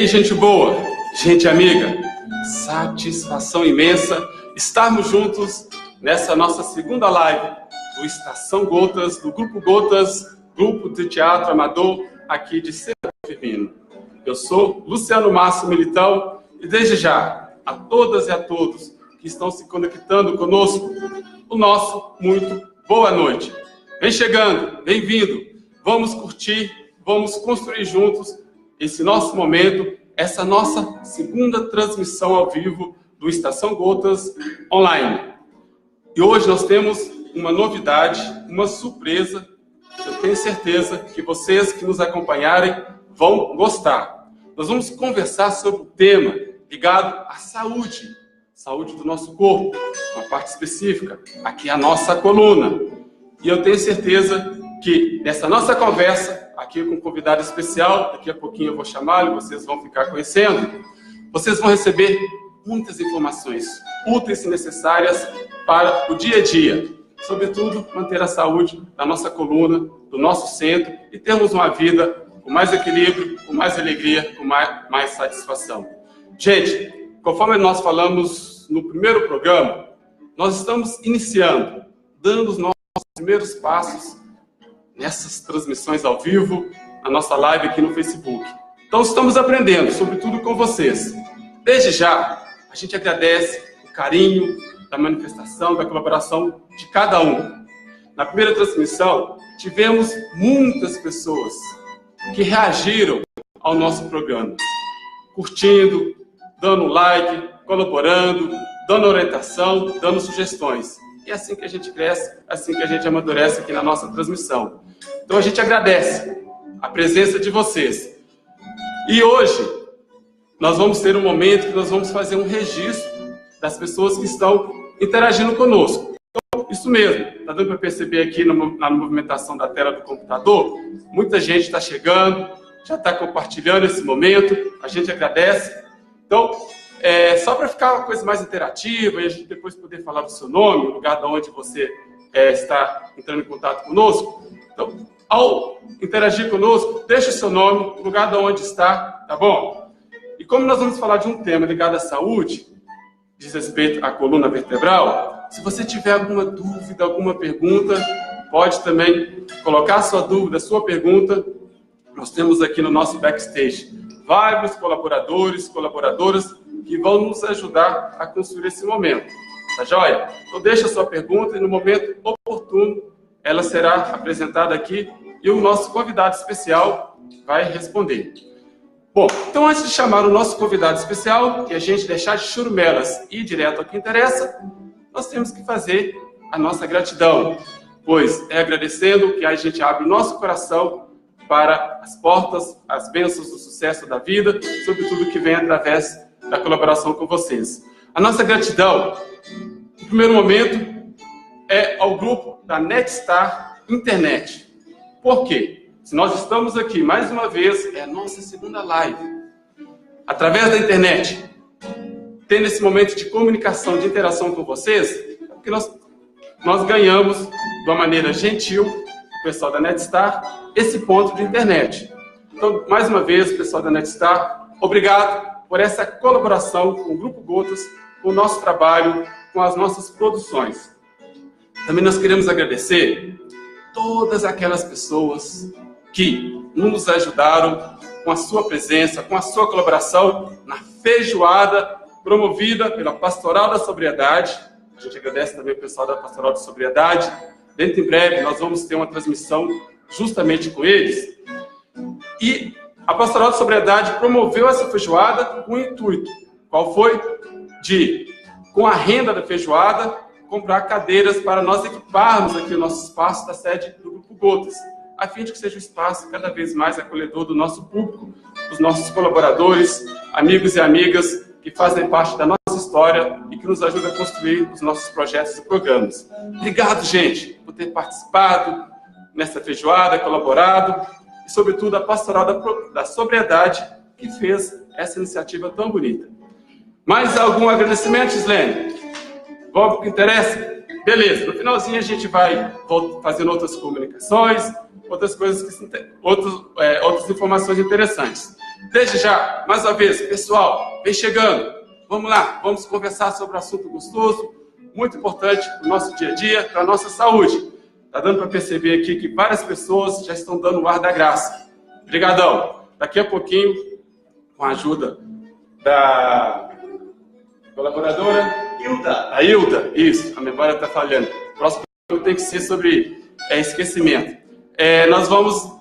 aí, gente boa, gente amiga, satisfação imensa estarmos juntos nessa nossa segunda live do Estação Gotas, do Grupo Gotas, Grupo de Teatro Amador, aqui de Sena Firmino. Eu sou Luciano Márcio Militão e desde já, a todas e a todos que estão se conectando conosco, o nosso muito boa noite. Vem chegando, bem-vindo, vamos curtir, vamos construir juntos esse nosso momento, essa nossa segunda transmissão ao vivo do Estação Gotas Online. E hoje nós temos uma novidade, uma surpresa. Eu tenho certeza que vocês que nos acompanharem vão gostar. Nós vamos conversar sobre o tema ligado à saúde, saúde do nosso corpo, uma parte específica, aqui é a nossa coluna. E eu tenho certeza que nessa nossa conversa, aqui com um convidado especial, daqui a pouquinho eu vou chamá-lo, vocês vão ficar conhecendo, vocês vão receber muitas informações úteis e necessárias para o dia a dia. Sobretudo, manter a saúde da nossa coluna, do nosso centro e termos uma vida com mais equilíbrio, com mais alegria, com mais satisfação. Gente, conforme nós falamos no primeiro programa, nós estamos iniciando, dando os nossos primeiros passos nessas transmissões ao vivo, na nossa live aqui no Facebook. Então, estamos aprendendo, sobretudo com vocês. Desde já, a gente agradece o carinho da manifestação, da colaboração de cada um. Na primeira transmissão, tivemos muitas pessoas que reagiram ao nosso programa, curtindo, dando like, colaborando, dando orientação, dando sugestões. E é assim que a gente cresce, assim que a gente amadurece aqui na nossa transmissão. Então a gente agradece a presença de vocês. E hoje nós vamos ter um momento que nós vamos fazer um registro das pessoas que estão interagindo conosco. Então, isso mesmo, está dando para perceber aqui na movimentação da tela do computador, muita gente está chegando, já está compartilhando esse momento, a gente agradece. Então, só para ficar uma coisa mais interativa e a gente depois poder falar do seu nome, o lugar de onde você está entrando em contato conosco. Então, ao interagir conosco, deixe o seu nome, o lugar de onde está, tá bom? E como nós vamos falar de um tema ligado à saúde, diz respeito à coluna vertebral, se você tiver alguma dúvida, alguma pergunta, pode também colocar a sua dúvida, a sua pergunta. Nós temos aqui no nosso backstage vários colaboradores, colaboradoras que vão nos ajudar a construir esse momento. Tá joia? Então deixa a sua pergunta e no momento oportuno ela será apresentada aqui e o nosso convidado especial vai responder. Bom, então antes de chamar o nosso convidado especial e a gente deixar de churumelas e ir direto ao que interessa, nós temos que fazer a nossa gratidão, pois é agradecendo que a gente abre o nosso coração para as portas, as bênçãos do sucesso da vida, sobretudo que vem através da colaboração com vocês. A nossa gratidão, no primeiro momento, é ao grupo da Netstar Internet. Por quê? Se nós estamos aqui, mais uma vez, é a nossa segunda live. Através da internet, tendo esse momento de comunicação, de interação com vocês, é porque nós ganhamos, de uma maneira gentil, o pessoal da Netstar, esse ponto de internet. Então, mais uma vez, pessoal da Netstar, obrigado por essa colaboração com o Grupo Gotas, com o nosso trabalho, com as nossas produções. Também nós queremos agradecer todas aquelas pessoas que nos ajudaram com a sua presença, com a sua colaboração na feijoada promovida pela Pastoral da Sobriedade. A gente agradece também o pessoal da Pastoral da Sobriedade. Dentro em breve nós vamos ter uma transmissão justamente com eles. E a Pastoral da Sobriedade promoveu essa feijoada com o intuito. Qual foi? De, com a renda da feijoada, comprar cadeiras para nós equiparmos aqui o nosso espaço da sede do Grupo Gotas, a fim de que seja um espaço cada vez mais acolhedor do nosso público, dos nossos colaboradores, amigos e amigas que fazem parte da nossa história e que nos ajudam a construir os nossos projetos e programas. Obrigado, gente, por ter participado nessa feijoada, colaborado, e, sobretudo, a Pastoral da Sobriedade, que fez essa iniciativa tão bonita. Mais algum agradecimento, Gislene? Vamos para o que interessa? Beleza, no finalzinho a gente vai fazendo outras comunicações, outras coisas, outras informações interessantes. Desde já, mais uma vez, pessoal, vem chegando. Vamos lá, vamos conversar sobre um assunto gostoso, muito importante para o nosso dia a dia, para a nossa saúde. Está dando para perceber aqui que várias pessoas já estão dando o ar da graça. Obrigadão. Daqui a pouquinho, com a ajuda da colaboradora Hilda. A Hilda, isso, a memória está falhando. O próximo tem que ser sobre esquecimento. Nós vamos,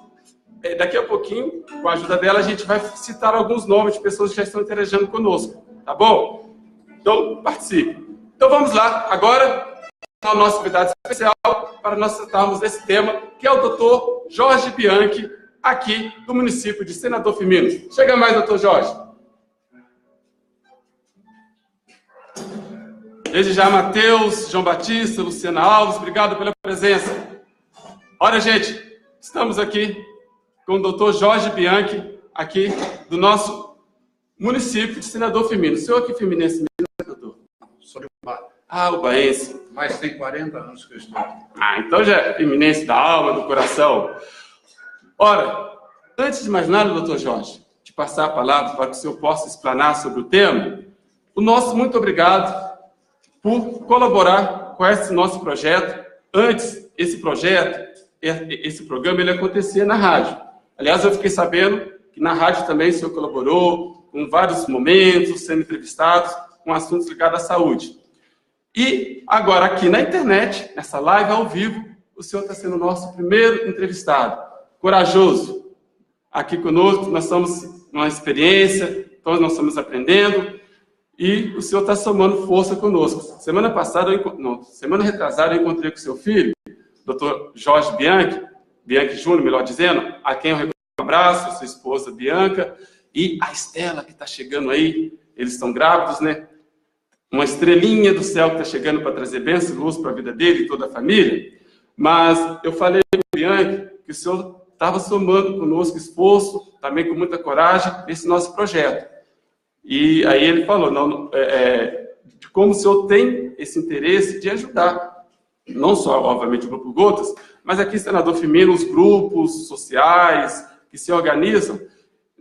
daqui a pouquinho, com a ajuda dela, a gente vai citar alguns nomes de pessoas que já estão interagindo conosco. Tá bom? Então, participe. Então vamos lá, agora, ao nosso convidado especial, para nós tratarmos desse tema, que é o Dr. Jorge Bianchi, aqui do município de Senador Firmino. Chega mais, Dr. Jorge. Desde já, Matheus, João Batista, Luciana Alves, obrigado pela presença. Olha, gente, estamos aqui com o Dr. Jorge Bianchi, aqui do nosso município de Senador Firmino. O senhor aqui firminense mesmo, doutor? Sou de Uba. Ah, ubaense. Mas tem 40 anos que eu estou aqui. Então já é firminense da alma, do coração. Ora, antes de mais nada, doutor Jorge, de passar a palavra para que o senhor possa explanar sobre o tema, o nosso muito obrigado por colaborar com esse nosso projeto. Antes, esse programa, ele acontecia na rádio. Aliás, eu fiquei sabendo que na rádio também o senhor colaborou com vários momentos, sendo entrevistados com assuntos ligados à saúde. E agora aqui na internet, nessa live ao vivo, o senhor está sendo o nosso primeiro entrevistado. Corajoso. Aqui conosco, nós estamos numa experiência, todos nós estamos aprendendo, e o senhor está somando força conosco. Semana retrasada, eu encontrei com o seu filho, Dr. Jorge Bianchi Júnior, melhor dizendo, a quem eu recomendo um abraço, sua esposa Bianca, e a Estela, que está chegando aí, eles estão grávidos, né? Uma estrelinha do céu que está chegando para trazer bênção e luz para a vida dele e toda a família. Mas eu falei com o Bianchi que o senhor estava somando conosco esforço, também com muita coragem, nesse nosso projeto. E aí ele falou de como o senhor tem esse interesse de ajudar, não só, obviamente, o Grupo Gotas, mas aqui em Senador Firmino, os grupos sociais que se organizam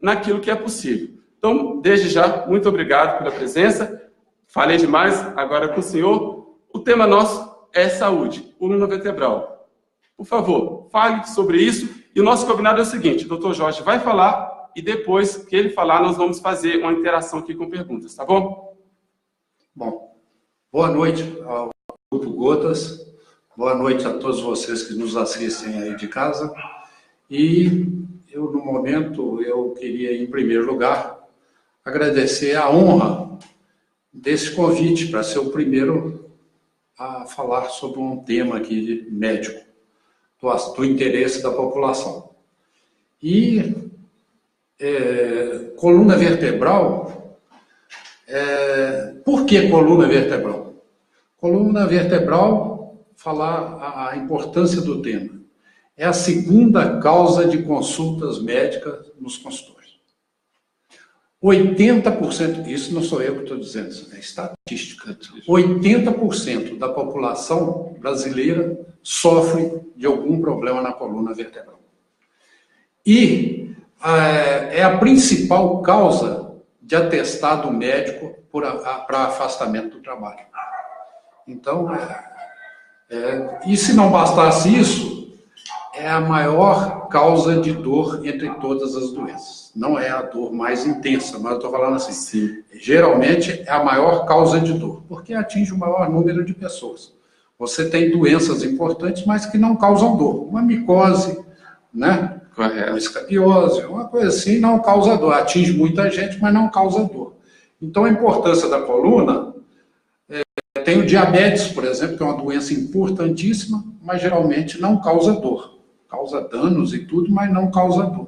naquilo que é possível. Então, desde já, muito obrigado pela presença. Falei demais, agora com o senhor. O tema nosso é saúde, coluna vertebral. Por favor, fale sobre isso. E o nosso combinado é o seguinte, o Dr. Jorge vai falar e depois que ele falar, nós vamos fazer uma interação aqui com perguntas, tá bom? Bom, boa noite ao Grupo Gotas, boa noite a todos vocês que nos assistem aí de casa. E eu, no momento, eu queria, em primeiro lugar, agradecer a honra desse convite para ser o primeiro a falar sobre um tema aqui médico, do interesse da população. E coluna vertebral, por que coluna vertebral? Coluna vertebral, falar a importância do tema, é a segunda causa de consultas médicas nos consultórios. 80%, isso não sou eu que estou dizendo, isso é estatística, 80% da população brasileira sofre de algum problema na coluna vertebral. E é a principal causa de atestado médico para afastamento do trabalho. Então, e se não bastasse isso, é a maior causa de dor entre todas as doenças. Não é a dor mais intensa, mas eu estou falando assim, sim, geralmente é a maior causa de dor, porque atinge o maior número de pessoas. Você tem doenças importantes, mas que não causam dor. Uma micose, né? Uma escabiose, uma coisa assim, não causa dor. Atinge muita gente, mas não causa dor. Então, a importância da coluna, tem o diabetes, por exemplo, que é uma doença importantíssima, mas geralmente não causa dor. Causa danos e tudo, mas não causa dor.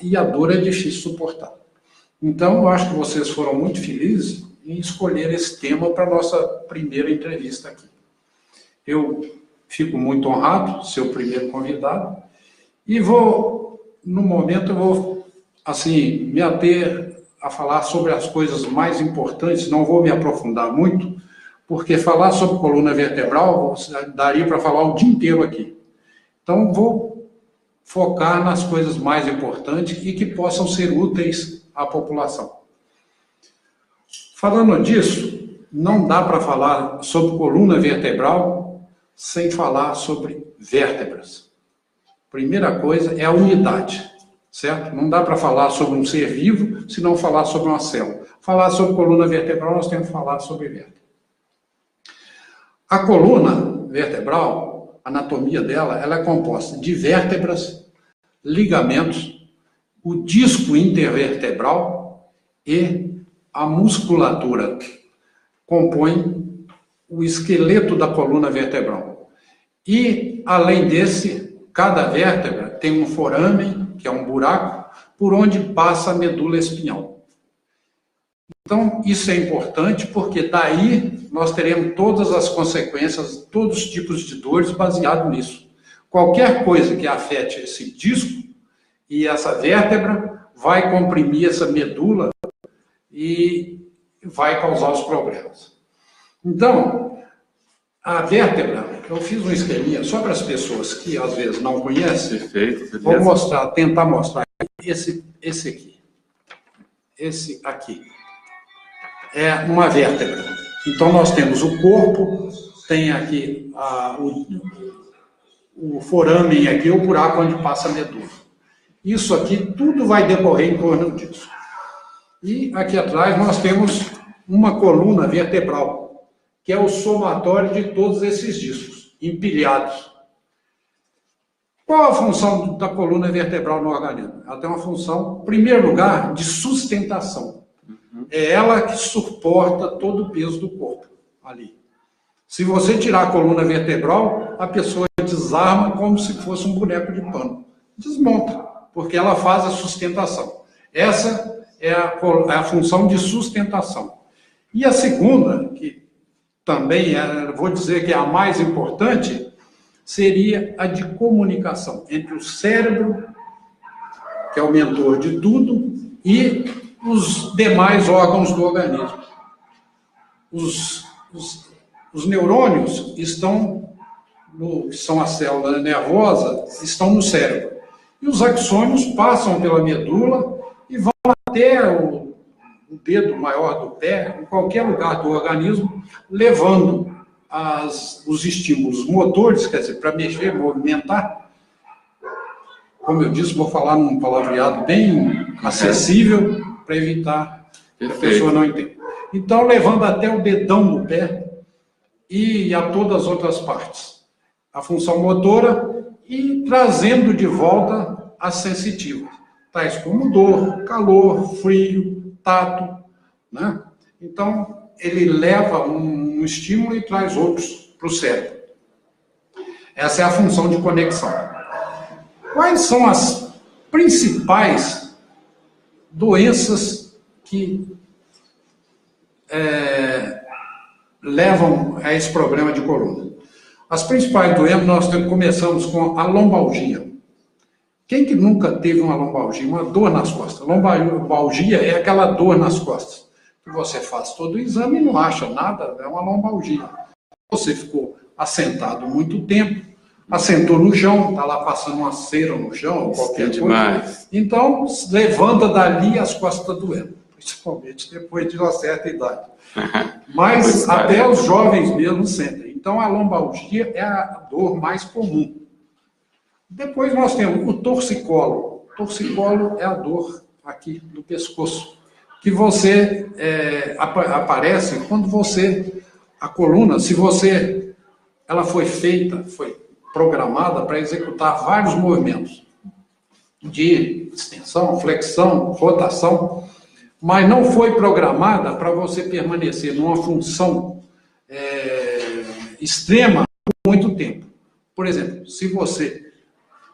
E a dor é difícil suportar. Então, eu acho que vocês foram muito felizes em escolher esse tema para a nossa primeira entrevista aqui. Eu fico muito honrado de ser o primeiro convidado. E no momento, eu vou, assim, me ater a falar sobre as coisas mais importantes, não vou me aprofundar muito, porque falar sobre coluna vertebral daria para falar o dia inteiro aqui. Então, vou focar nas coisas mais importantes e que possam ser úteis à população. Falando disso, não dá para falar sobre coluna vertebral sem falar sobre vértebras. Primeira coisa é a unidade, certo? Não dá para falar sobre um ser vivo se não falar sobre uma célula. Falar sobre coluna vertebral, nós temos que falar sobre vértebra. A coluna vertebral, a anatomia dela, ela é composta de vértebras, ligamentos, o disco intervertebral e a musculatura. Compõe o esqueleto da coluna vertebral. E, além desse, cada vértebra tem um foramen, que é um buraco, por onde passa a medula espinhal. Então, isso é importante porque daí nós teremos todas as consequências, todos os tipos de dores baseado nisso. Qualquer coisa que afete esse disco e essa vértebra vai comprimir essa medula e vai causar os problemas. Então, a vértebra, eu fiz um esqueminha só para as pessoas que às vezes não conhecem. Perfeito. Vou mostrar, tentar mostrar esse aqui. Esse aqui é uma vértebra. Então nós temos o corpo, tem aqui o foramen aqui, o buraco onde passa a medula. Isso aqui tudo vai decorrer em torno disso. E aqui atrás nós temos uma coluna vertebral, que é o somatório de todos esses discos empilhados. Qual a função da coluna vertebral no organismo? Ela tem uma função, em primeiro lugar, de sustentação. É ela que suporta todo o peso do corpo ali. Se você tirar a coluna vertebral, a pessoa desarma como se fosse um boneco de pano. Desmonta, porque ela faz a sustentação. Essa é a função de sustentação. E a segunda, que também vou dizer que é a mais importante, seria a de comunicação entre o cérebro, que é o mentor de tudo, e os demais órgãos do organismo. Os neurônios estão, que são a célula nervosa, estão no cérebro. E os axônios passam pela medula e vão até o dedo maior do pé, em qualquer lugar do organismo, levando os estímulos motores, quer dizer, para mexer, movimentar. Como eu disse, vou falar num palavreado bem acessível, para evitar que a pessoa não entenda. Então, levando até o dedão do pé e a todas as outras partes. A função motora e trazendo de volta as sensitivas, tais como dor, calor, frio, tato, né? Então, ele leva um estímulo e traz outros para o cérebro. Essa é a função de conexão. Quais são as principais doenças que levam a esse problema de coluna? As principais doenças, nós começamos com a lombalgia. Quem que nunca teve uma lombalgia, uma dor nas costas? Lombalgia é aquela dor nas costas, que você faz todo o exame e não acha nada, é uma lombalgia. Você ficou assentado muito tempo, assentou no chão, está lá passando uma cera no chão, qualquer coisa. Demais. Então, levanta dali, as costas estão doendo, principalmente depois de uma certa idade. Mas até os jovens mesmo sentem. Então, a lombalgia é a dor mais comum. Depois nós temos o torcicolo. O torcicolo é a dor aqui do pescoço, que você aparece quando a coluna, se ela foi programada para executar vários movimentos de extensão, flexão, rotação, mas não foi programada para você permanecer numa função extrema por muito tempo. Por exemplo, se você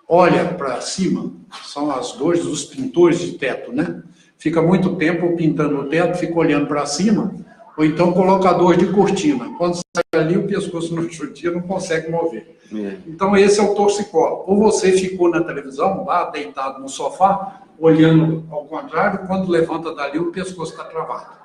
olha para cima, são as dores dos pintores de teto, né? Fica muito tempo pintando o teto, fica olhando para cima, ou então colocador de cortina. Quando sai ali, o pescoço no chutia não consegue mover. Então, esse é o torcicolo. Ou você ficou na televisão, lá deitado no sofá, olhando ao contrário, quando levanta dali, o pescoço está travado.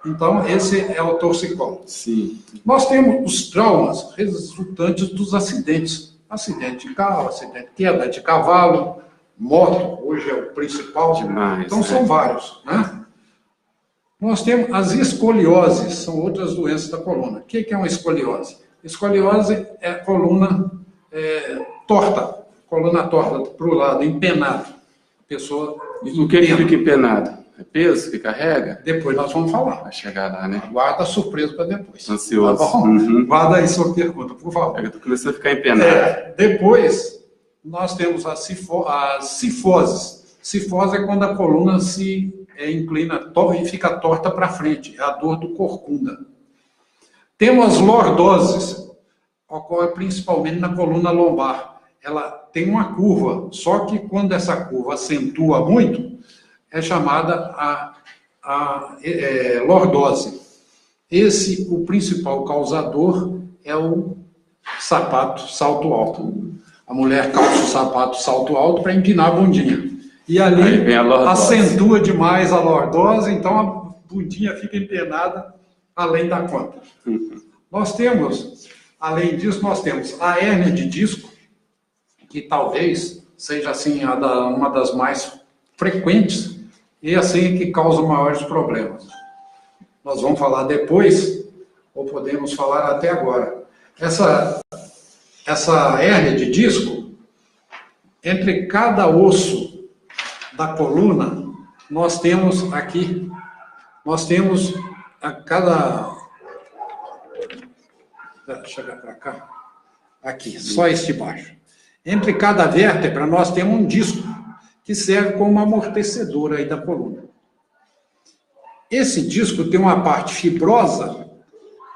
Então, esse é o torcicolo. Sim. Nós temos os traumas resultantes dos acidentes. acidente de carro, acidente, queda de cavalo, moto, hoje é o principal. Demais, então, são vários, né? Nós temos as escolioses, são outras doenças da coluna. O que é uma escoliose? Escoliose é a coluna torta para o lado, empenado. A pessoa... E o que fica empenado? É peso que carrega? Depois nós vamos falar. Vai chegar lá, né? Guarda a surpresa para depois. Ansioso. Tá bom? Uhum. Guarda aí sua pergunta, por favor. Eu tô começando a ficar empenado. Depois, nós temos as cifoses. Cifose é quando a coluna se inclina e fica torta para frente. É a dor do corcunda. Temos as lordoses. Ocorre principalmente na coluna lombar. Ela tem uma curva, só que quando essa curva acentua muito, é chamada lordose. O principal causador é o sapato salto alto. A mulher calça o sapato salto alto para empinar a bundinha. E ali acentua demais a lordose, então a bundinha fica empenada além da conta. Nós temos, além disso, nós temos a hérnia de disco, que talvez seja assim uma das mais frequentes e assim que causa maiores problemas. Nós vamos falar depois, ou podemos falar até agora. Essa hérnia de disco, entre cada osso da coluna, nós temos a cada... Deixa eu chegar para cá. Aqui, só este baixo. Entre cada vértebra, nós temos um disco que serve como uma amortecedora aí da coluna. Esse disco tem uma parte fibrosa,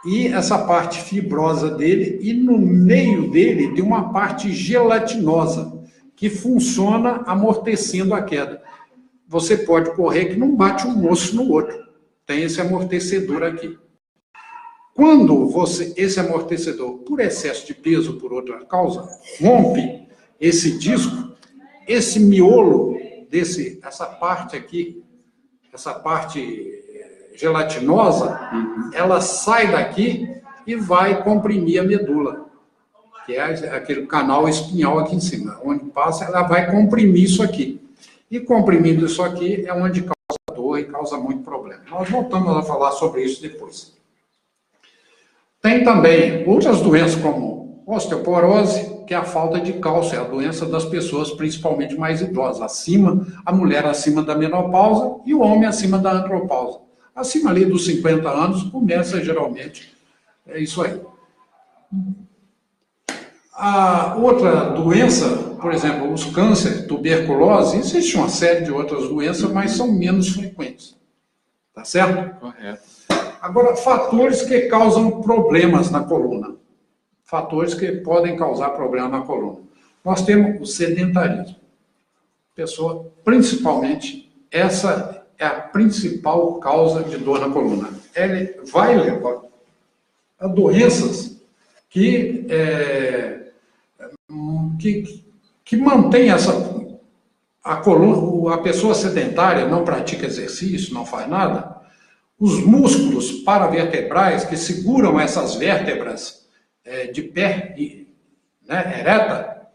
e essa parte fibrosa dele, e no meio dele tem uma parte gelatinosa, que funciona amortecendo a queda. Você pode correr que não bate um osso no outro. Tem esse amortecedor aqui. Quando esse amortecedor, por excesso de peso, por outra causa, rompe esse disco, esse miolo, essa parte aqui, essa parte gelatinosa, ela sai daqui e vai comprimir a medula, que é aquele canal espinhal aqui em cima. Onde passa, ela vai comprimir isso aqui. E comprimindo isso aqui é onde causa dor e causa muito problema. Nós voltamos a falar sobre isso depois. Tem também outras doenças como osteoporose, que é a falta de cálcio, é a doença das pessoas principalmente mais idosas, a mulher acima da menopausa e o homem acima da andropausa. Acima ali dos 50 anos, começa geralmente, é isso aí. A outra doença, por exemplo, os cânceres, tuberculose, existe uma série de outras doenças, mas são menos frequentes. Tá certo? Correto. Agora, fatores que causam problemas na coluna. Fatores que podem causar problema na coluna. Nós temos o sedentarismo. Pessoa, principalmente, essa é a principal causa de dor na coluna. Ele vai levar a doenças que mantém a coluna, a pessoa sedentária não pratica exercício, não faz nada. Os músculos paravertebrais que seguram essas vértebras de pé, né, ereta,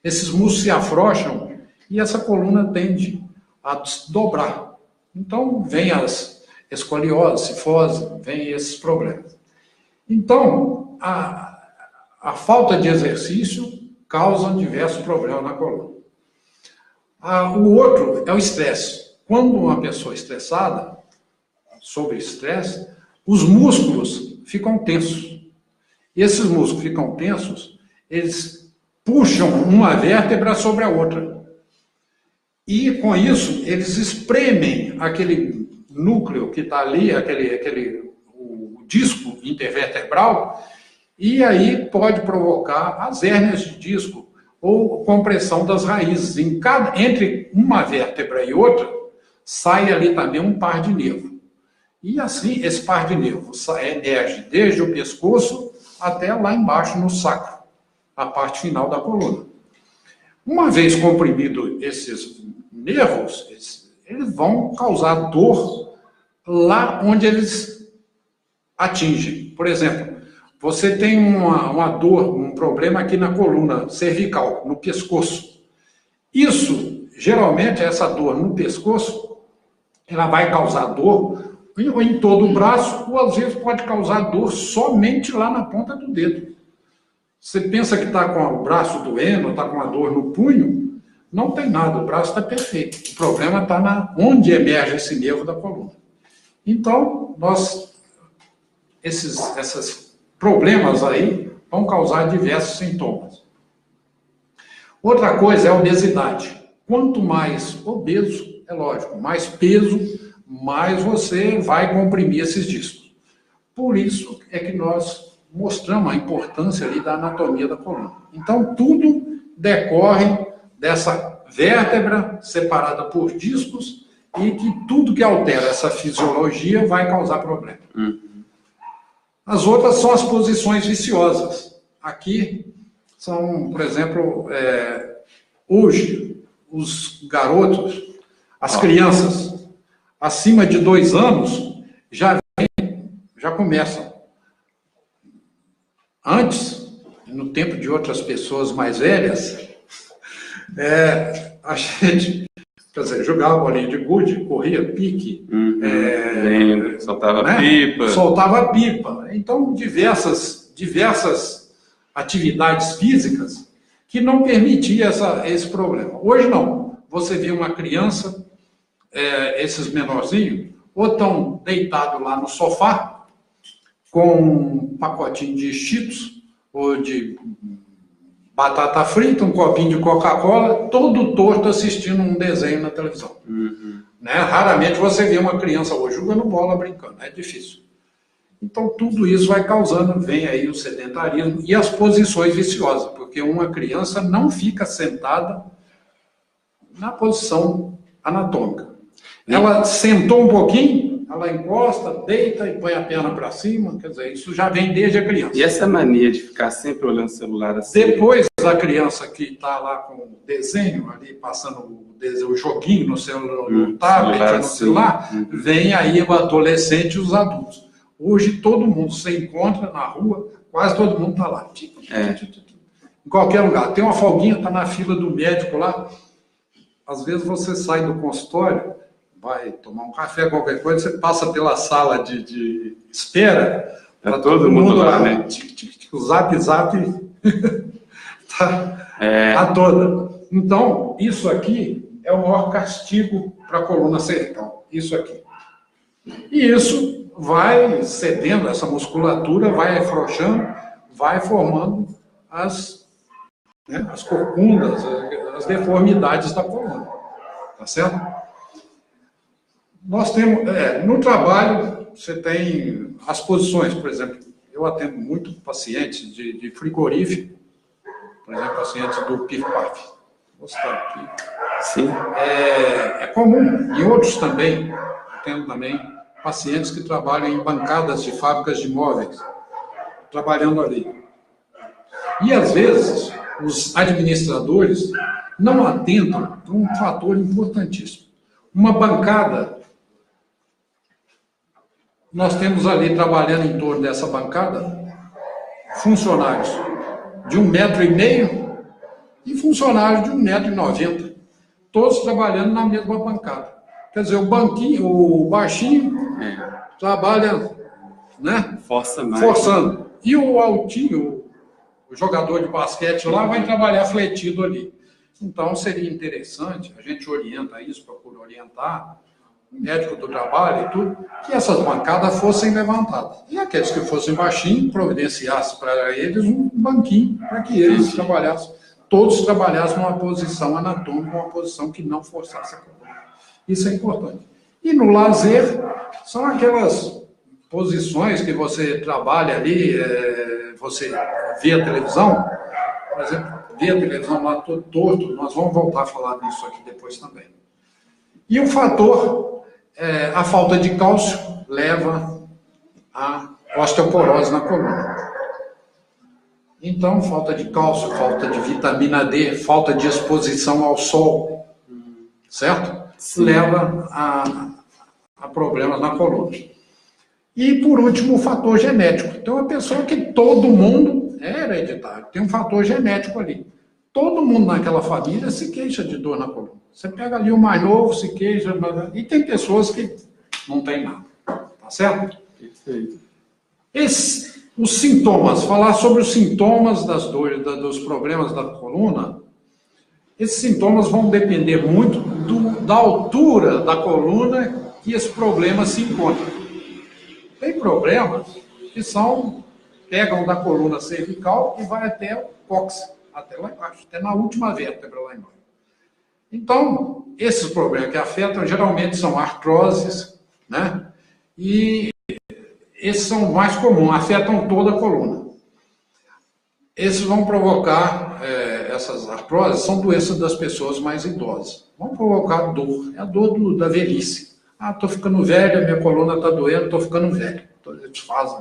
esses músculos se afrouxam e essa coluna tende a dobrar. Então, vem as escoliose, cifose, vem esses problemas. Então, a falta de exercício causa diversos problemas na coluna. O outro é o estresse. Quando uma pessoa é estressada, sobre estresse, os músculos ficam tensos. E esses músculos ficam tensos, eles puxam uma vértebra sobre a outra. E, com isso, eles espremem aquele núcleo que está ali, o disco intervertebral, e aí pode provocar as hérnias de disco ou compressão das raízes. Entre uma vértebra e outra, sai ali também um par de nervo. E assim, esse par de nervos emerge desde o pescoço até lá embaixo no sacro, a parte final da coluna. Uma vez comprimido esses nervos, eles vão causar dor lá onde eles atingem. Por exemplo, você tem uma dor, um problema aqui na coluna cervical, no pescoço. Isso, geralmente, essa dor no pescoço, ela vai causar dor em todo o braço, ou às vezes pode causar dor somente lá na ponta do dedo. Você pensa que está com o braço doendo, está com a dor no punho, não tem nada, o braço está perfeito. O problema está onde emerge esse nervo da coluna. Então, esses problemas aí vão causar diversos sintomas. Outra coisa é a obesidade. Quanto mais obeso, é lógico, mais peso, mais você vai comprimir esses discos. Por isso é que nós mostramos a importância ali da anatomia da coluna. Então, tudo decorre dessa vértebra separada por discos e que tudo que altera essa fisiologia vai causar problema. As outras são as posições viciosas. Aqui são, por exemplo, hoje, os garotos, as crianças acima de 2 anos já começam. Antes, no tempo de outras pessoas mais velhas, a gente, quer dizer, jogava bolinha de gude, corria pique, soltava pipa. Soltava pipa. Então, diversas atividades físicas que não permitiam esse problema. Hoje não. Você vê uma criança, esses menorzinhos, ou estão deitados lá no sofá, com um pacotinho de Cheetos, ou de batata frita, um copinho de Coca-Cola, todo torto assistindo um desenho na televisão. Né? Raramente você vê uma criança hoje jogando bola, brincando, é difícil. Então, tudo isso vai causando, vem aí o sedentarismo e as posições viciosas, porque uma criança não fica sentada na posição anatômica. Ela sentou um pouquinho, ela encosta, deita e põe a perna para cima, quer dizer, isso já vem desde a criança. E essa mania de ficar sempre olhando o celular assim? Depois da criança que está lá com o desenho, ali passando o joguinho no celular, no tablet, no celular, vem aí o adolescente e os adultos. Hoje todo mundo se encontra na rua, quase todo mundo está lá. Em qualquer lugar. Tem uma folguinha, está na fila do médico lá. Às vezes você sai do consultório, vai tomar um café, qualquer coisa, você passa pela sala de espera. Está todo mundo lá, né? O zap tá toda. Então, isso aqui é o maior castigo para a coluna cervical. Isso aqui. E isso vai cedendo, essa musculatura vai afrouxando, vai formando as corcundas, as deformidades da coluna. Tá certo? Nós temos, no trabalho, você tem as posições, por exemplo, eu atendo muito pacientes de frigorífico, por exemplo, pacientes do PIF-PAF. Vou citar aqui. Sim. É comum, e outros também, atendo também pacientes que trabalham em bancadas de fábricas de móveis, trabalhando ali. E, às vezes, os administradores não atentam para um fator importantíssimo. Uma bancada, nós temos ali, trabalhando em torno dessa bancada, funcionários de 1,5 m e funcionários de 1,90 m, todos trabalhando na mesma bancada. Quer dizer, o baixinho trabalha, né? Força mais. Forçando. E o altinho, o jogador de basquete lá, vai trabalhar fletido ali. Então, seria interessante, a gente orienta isso, procura orientar, o médico do trabalho e tudo, que essas bancadas fossem levantadas. E aqueles que fossem baixinhos, providenciasse para eles um banquinho, para que eles trabalhassem, todos trabalhassem numa posição anatômica, uma posição que não forçasse a coluna. Isso é importante. E no lazer, são aquelas posições que você trabalha ali, você vê a televisão, por exemplo, vê a televisão lá todo torto, nós vamos voltar a falar disso aqui depois também. E o fator, a falta de cálcio leva à osteoporose na coluna. Então, falta de cálcio, falta de vitamina D, falta de exposição ao sol, certo? Sim. Leva a problemas na coluna. E, por último, o fator genético. Então, uma pessoa que todo mundo é hereditário, tem um fator genético ali. Todo mundo naquela família se queixa de dor na coluna. Você pega ali o mais novo, se queixa, e tem pessoas que não tem nada. Tá certo? Perfeito. Os sintomas, falar sobre os sintomas das dores, dos problemas da coluna, esses sintomas vão depender muito da altura da coluna que esse problema se encontra. Tem problemas que pegam da coluna cervical e vai até o cóccix, até lá embaixo, até na última vértebra lá embaixo. Então, esses problemas que afetam geralmente são artroses, né? E esses são mais comuns, afetam toda a coluna. Esses vão provocar, essas artroses são doenças das pessoas mais idosas. Vão provocar dor, é a dor da velhice. Ah, estou ficando velho, minha coluna está doendo, estou ficando velho. Então, eles fazem,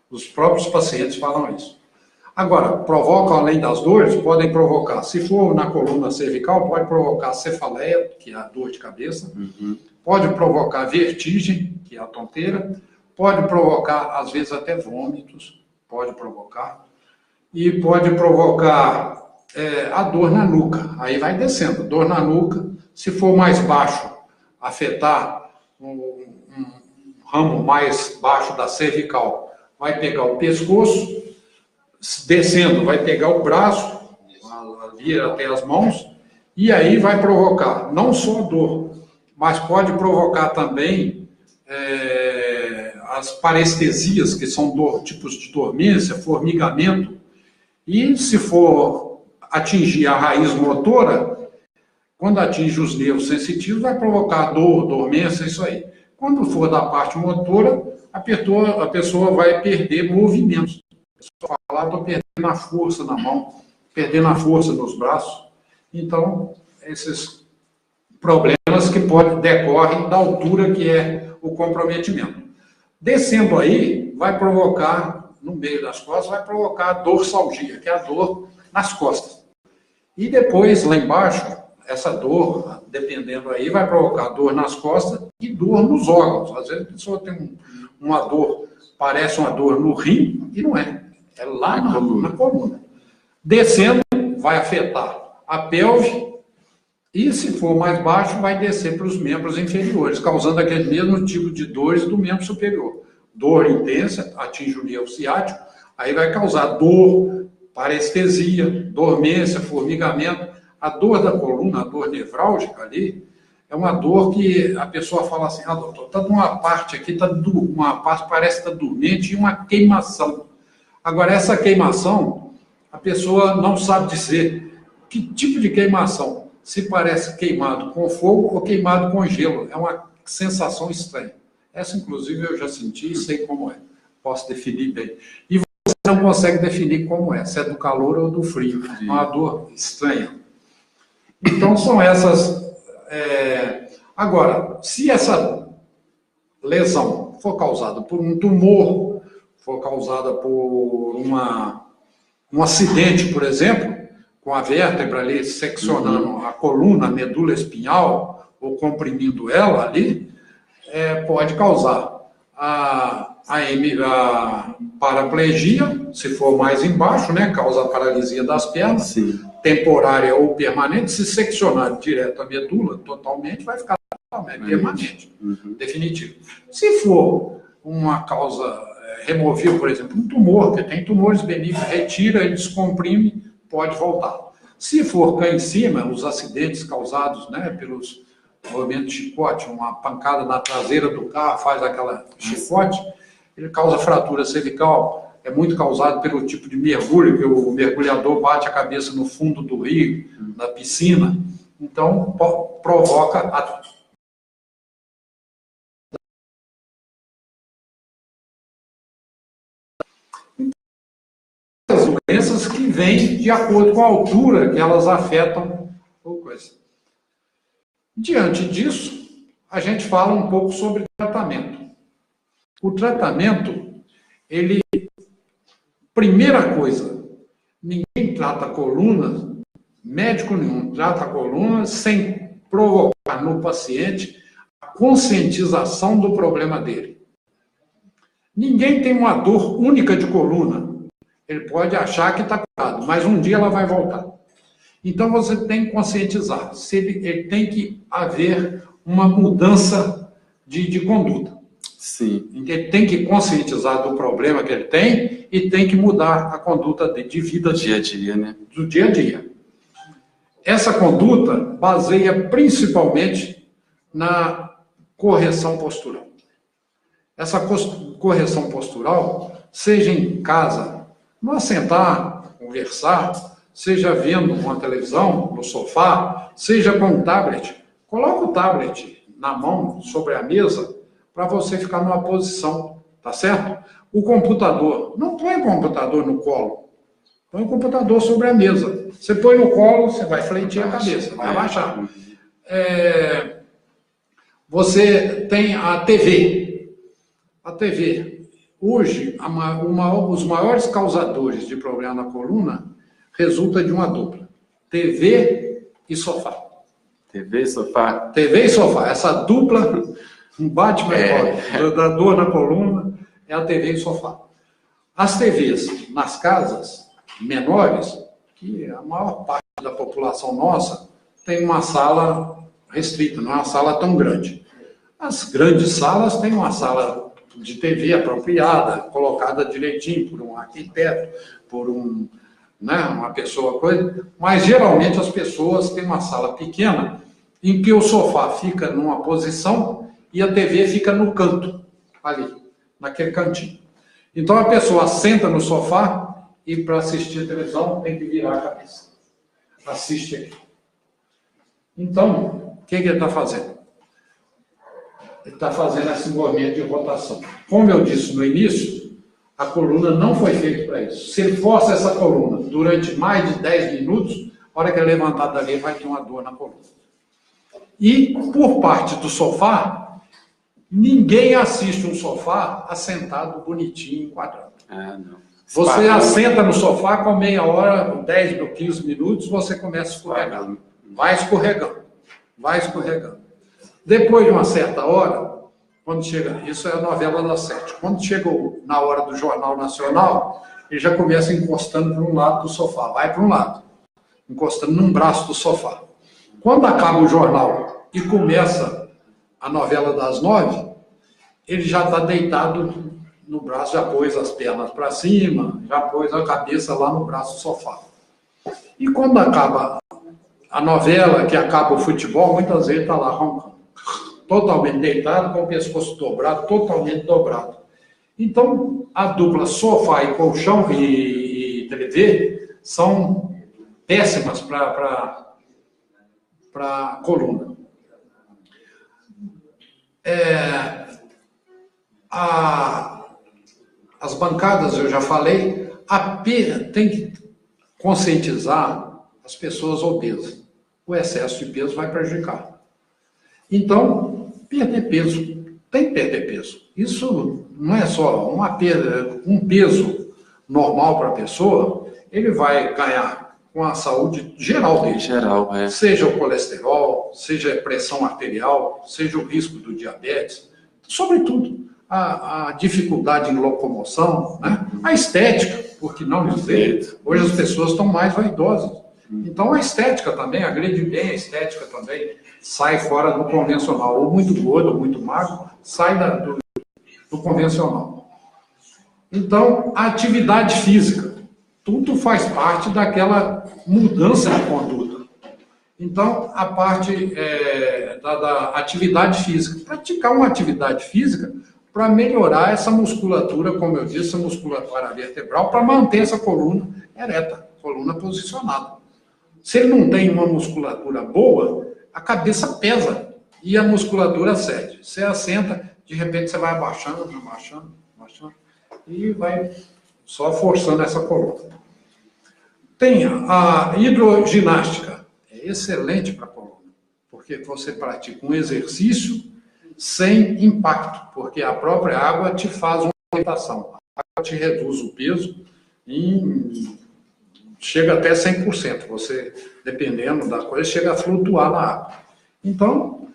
os próprios pacientes falam isso. Agora, provocam, além das dores, podem provocar, se for na coluna cervical, pode provocar cefaleia, que é a dor de cabeça, pode provocar vertigem, que é a tonteira, pode provocar, às vezes, até vômitos, pode provocar, e pode provocar a dor na nuca, aí vai descendo, dor na nuca, se for mais baixo, afetar um ramo mais baixo da cervical, vai pegar o pescoço, descendo, vai pegar o braço, vir até as mãos, e aí vai provocar não só dor, mas pode provocar também as parestesias, que são tipos de dormência, formigamento, e se for atingir a raiz motora, quando atinge os nervos sensitivos, vai provocar dor, dormência, isso aí. Quando for da parte motora, a pessoa vai perder movimentos. A pessoa fala, estou perdendo a força na mão, perdendo a força nos braços. Então, esses problemas que decorrem da altura que é o comprometimento. Descendo aí, vai provocar, no meio das costas, vai provocar dorsalgia, que é a dor nas costas. E depois, lá embaixo, essa dor, dependendo aí, vai provocar dor nas costas e dor nos órgãos. Às vezes a pessoa tem uma dor, parece uma dor no rim, e não é. É lá na coluna. Descendo, vai afetar a pelve, e se for mais baixo, vai descer para os membros inferiores, causando aquele mesmo tipo de dores do membro superior. Dor intensa, atinge o nervo ciático, aí vai causar dor, parestesia, dormência, formigamento. A dor da coluna, a dor nevrálgica ali, é uma dor que a pessoa fala assim, doutor, está numa parte aqui, uma parte parece que está dormente e uma queimação. Agora, essa queimação, a pessoa não sabe dizer que tipo de queimação. Se parece queimado com fogo ou queimado com gelo. É uma sensação estranha. Essa, inclusive, eu já senti e sei como é. Posso definir bem. E você não consegue definir como é, se é do calor ou do frio. É uma dor estranha. Então, são essas... Agora, se essa lesão for causada por um tumor, for causada por um acidente, por exemplo, com a vértebra ali seccionando a coluna, a medula espinhal, ou comprimindo ela ali, pode causar a paraplegia, se for mais embaixo, né, causa a paralisia das pernas, sim, temporária ou permanente. Se seccionar direto a medula, totalmente, vai ficar totalmente permanente, definitivo. Se for uma causa removível, por exemplo, um tumor, que tem tumores benignos, retira e descomprime, pode voltar. Se for cá em cima, os acidentes causados, né, pelos movimentos de chicote, uma pancada na traseira do carro, faz aquela chicote, ele causa fratura cervical, é muito causado pelo tipo de mergulho, que o mergulhador bate a cabeça no fundo do rio, na piscina, então provoca as doenças que vêm de acordo com a altura que elas afetam ou coisa. Diante disso, a gente fala um pouco sobre tratamento. O tratamento, primeira coisa, ninguém trata a coluna, médico nenhum trata a coluna sem provocar no paciente a conscientização do problema dele. Ninguém tem uma dor única de coluna. Ele pode achar que está curado, mas um dia ela vai voltar. Então, você tem que conscientizar. Ele tem que haver uma mudança de conduta. Sim. Ele tem que conscientizar do problema que ele tem e tem que mudar a conduta de vida Dia a dia, né? do dia a dia. Essa conduta baseia principalmente na correção postural. Essa correção postural, seja em casa, não sentar, conversar, seja vendo uma televisão no sofá, seja com um tablet. Coloca o tablet na mão, sobre a mesa, para você ficar numa posição, tá certo? O computador, não põe o computador no colo, põe o computador sobre a mesa. Você põe no colo, você vai fletir a cabeça, vai abaixar. Você tem a TV. A TV, hoje, os maiores causadores de problema na coluna resulta de uma dupla: TV e sofá. TV e sofá. TV e sofá. Essa dupla, um bate-recorde da dor na coluna, é a TV e sofá. As TVs nas casas menores, que a maior parte da população nossa tem uma sala restrita, não é uma sala tão grande. As grandes salas têm uma sala de TV apropriada, colocada direitinho por um arquiteto, por uma pessoa coisa, mas geralmente as pessoas têm uma sala pequena em que o sofá fica numa posição e a TV fica no canto, ali, naquele cantinho. Então a pessoa senta no sofá e para assistir a televisão tem que virar a cabeça. Assiste aqui. Então, o que ele está fazendo? Ele está fazendo esse movimento de rotação. Como eu disse no início, a coluna não foi feita para isso. Se ele força essa coluna durante mais de 10 minutos, a hora que ele levantar dali, vai ter uma dor na coluna. E, por parte do sofá, ninguém assiste um sofá assentado, bonitinho, enquadrado. Ah, não. Você assenta no sofá, com meia hora, 10 ou 15 minutos, você começa a escorregar. Vai escorregando. Vai escorregando. Depois de uma certa hora, quando chega, isso é a novela das 7, quando chega na hora do Jornal Nacional, ele já começa encostando para um lado do sofá, vai para um lado, encostando num braço do sofá. Quando acaba o jornal e começa a novela das 9, ele já está deitado no braço, já pôs as pernas para cima, já pôs a cabeça lá no braço do sofá. E quando acaba a novela, que acaba o futebol, muitas vezes está lá roncando. Totalmente deitado, com o pescoço dobrado, totalmente dobrado. Então, a dupla sofá e colchão e TV são péssimas para a coluna. As bancadas, eu já falei, tem que conscientizar as pessoas obesas. O excesso de peso vai prejudicar. Então, perder peso. Tem que perder peso. Isso não é só uma perda, um peso normal para a pessoa, ele vai ganhar com a saúde geral dele. Geral, é. Seja o colesterol, seja a pressão arterial, seja o risco do diabetes, sobretudo a dificuldade em locomoção, né? A estética, por que não dizer? Hoje as pessoas estão mais vaidosas. Então a estética também, agride bem a estética também, sai fora do convencional, ou muito gordo, ou muito magro, sai do convencional. Então, a atividade física, tudo faz parte daquela mudança de conduta. Então, a parte da atividade física, praticar uma atividade física para melhorar essa musculatura, como eu disse, a musculatura vertebral, para manter essa coluna ereta, coluna posicionada. Se ele não tem uma musculatura boa, a cabeça pesa e a musculatura cede. Você assenta, de repente você vai abaixando, e vai só forçando essa coluna. Tem a hidroginástica, é excelente para a coluna, porque você pratica um exercício sem impacto, porque a própria água te faz uma alimentação. A água te reduz o peso chega até 100%. Você, dependendo da coisa, chega a flutuar na água. Então,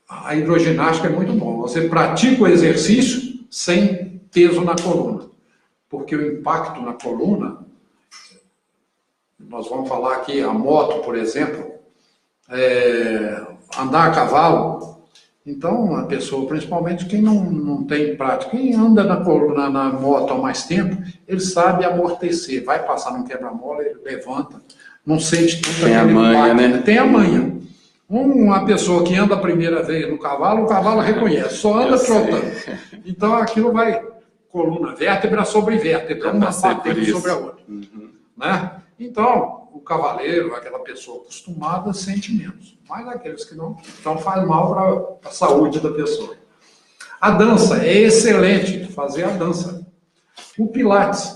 a hidroginástica é muito bom. Você pratica o exercício sem peso na coluna. Porque o impacto na coluna, nós vamos falar aqui, a moto, por exemplo, andar a cavalo. Então, a pessoa, principalmente quem não tem prática, quem anda na moto há mais tempo, ele sabe amortecer, vai passar num quebra-mola, ele levanta, não sente tanto aquele impacto, né? Tem a manha. Uma pessoa que anda a primeira vez no cavalo, o cavalo reconhece, só anda trotando. Então, aquilo vai coluna, vértebra sobre vértebra, uma batendo sobre a outra. Né? Então, o cavaleiro, aquela pessoa acostumada, sente menos. Mas aqueles que não, então faz mal para a saúde da pessoa. A dança é excelente, fazer a dança. O Pilates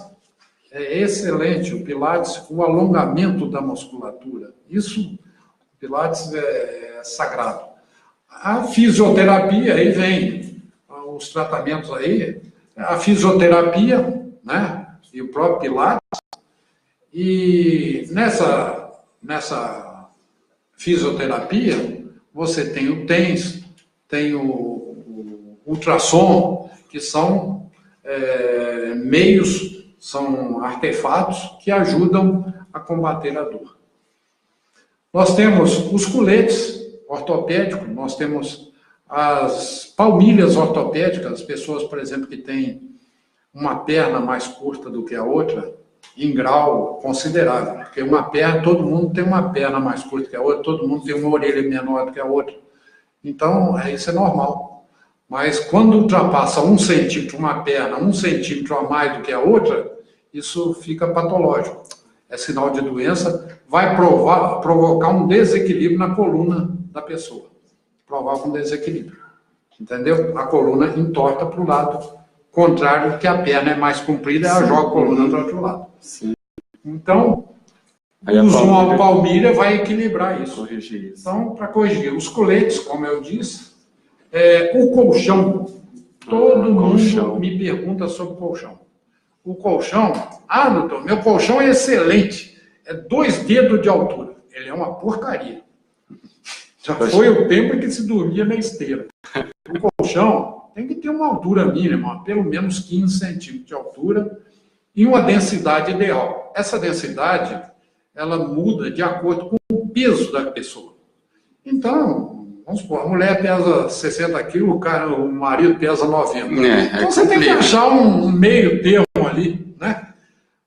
é excelente, o Pilates, o alongamento da musculatura. Isso, o Pilates é sagrado. A fisioterapia, aí vem os tratamentos aí, a fisioterapia, né? E o próprio Pilates. E nessa fisioterapia, você tem o TENS, tem o ultrassom, que são meios, são artefatos que ajudam a combater a dor. Nós temos os coletes ortopédicos, nós temos as palmilhas ortopédicas, as pessoas, por exemplo, que têm uma perna mais curta do que a outra, em grau considerável, porque todo mundo tem uma perna mais curta que a outra, todo mundo tem uma orelha menor do que a outra. Então, isso é normal. Mas quando ultrapassa 1 centímetro uma perna, 1 centímetro a mais do que a outra, isso fica patológico. É sinal de doença, vai provocar um desequilíbrio na coluna da pessoa. Provoca um desequilíbrio. Entendeu? A coluna entorta para o lado contrário, que a perna é mais comprida, ela joga a coluna para o outro lado. Sim. Então, uma palmilha vai equilibrar isso. Corrigir isso. Então, para corrigir os coletes, como eu disse, o colchão. Todo mundo me pergunta sobre o colchão. O colchão, doutor, meu colchão é excelente. É 2 dedos de altura. Ele é uma porcaria. Já foi o tempo em que se dormia na esteira. O colchão tem que ter uma altura mínima, pelo menos 15 centímetros de altura, e uma densidade ideal. Essa densidade, ela muda de acordo com o peso da pessoa. Então, vamos supor, a mulher pesa 60 quilos, o marido pesa 90. Então você tem que achar um meio termo ali, né?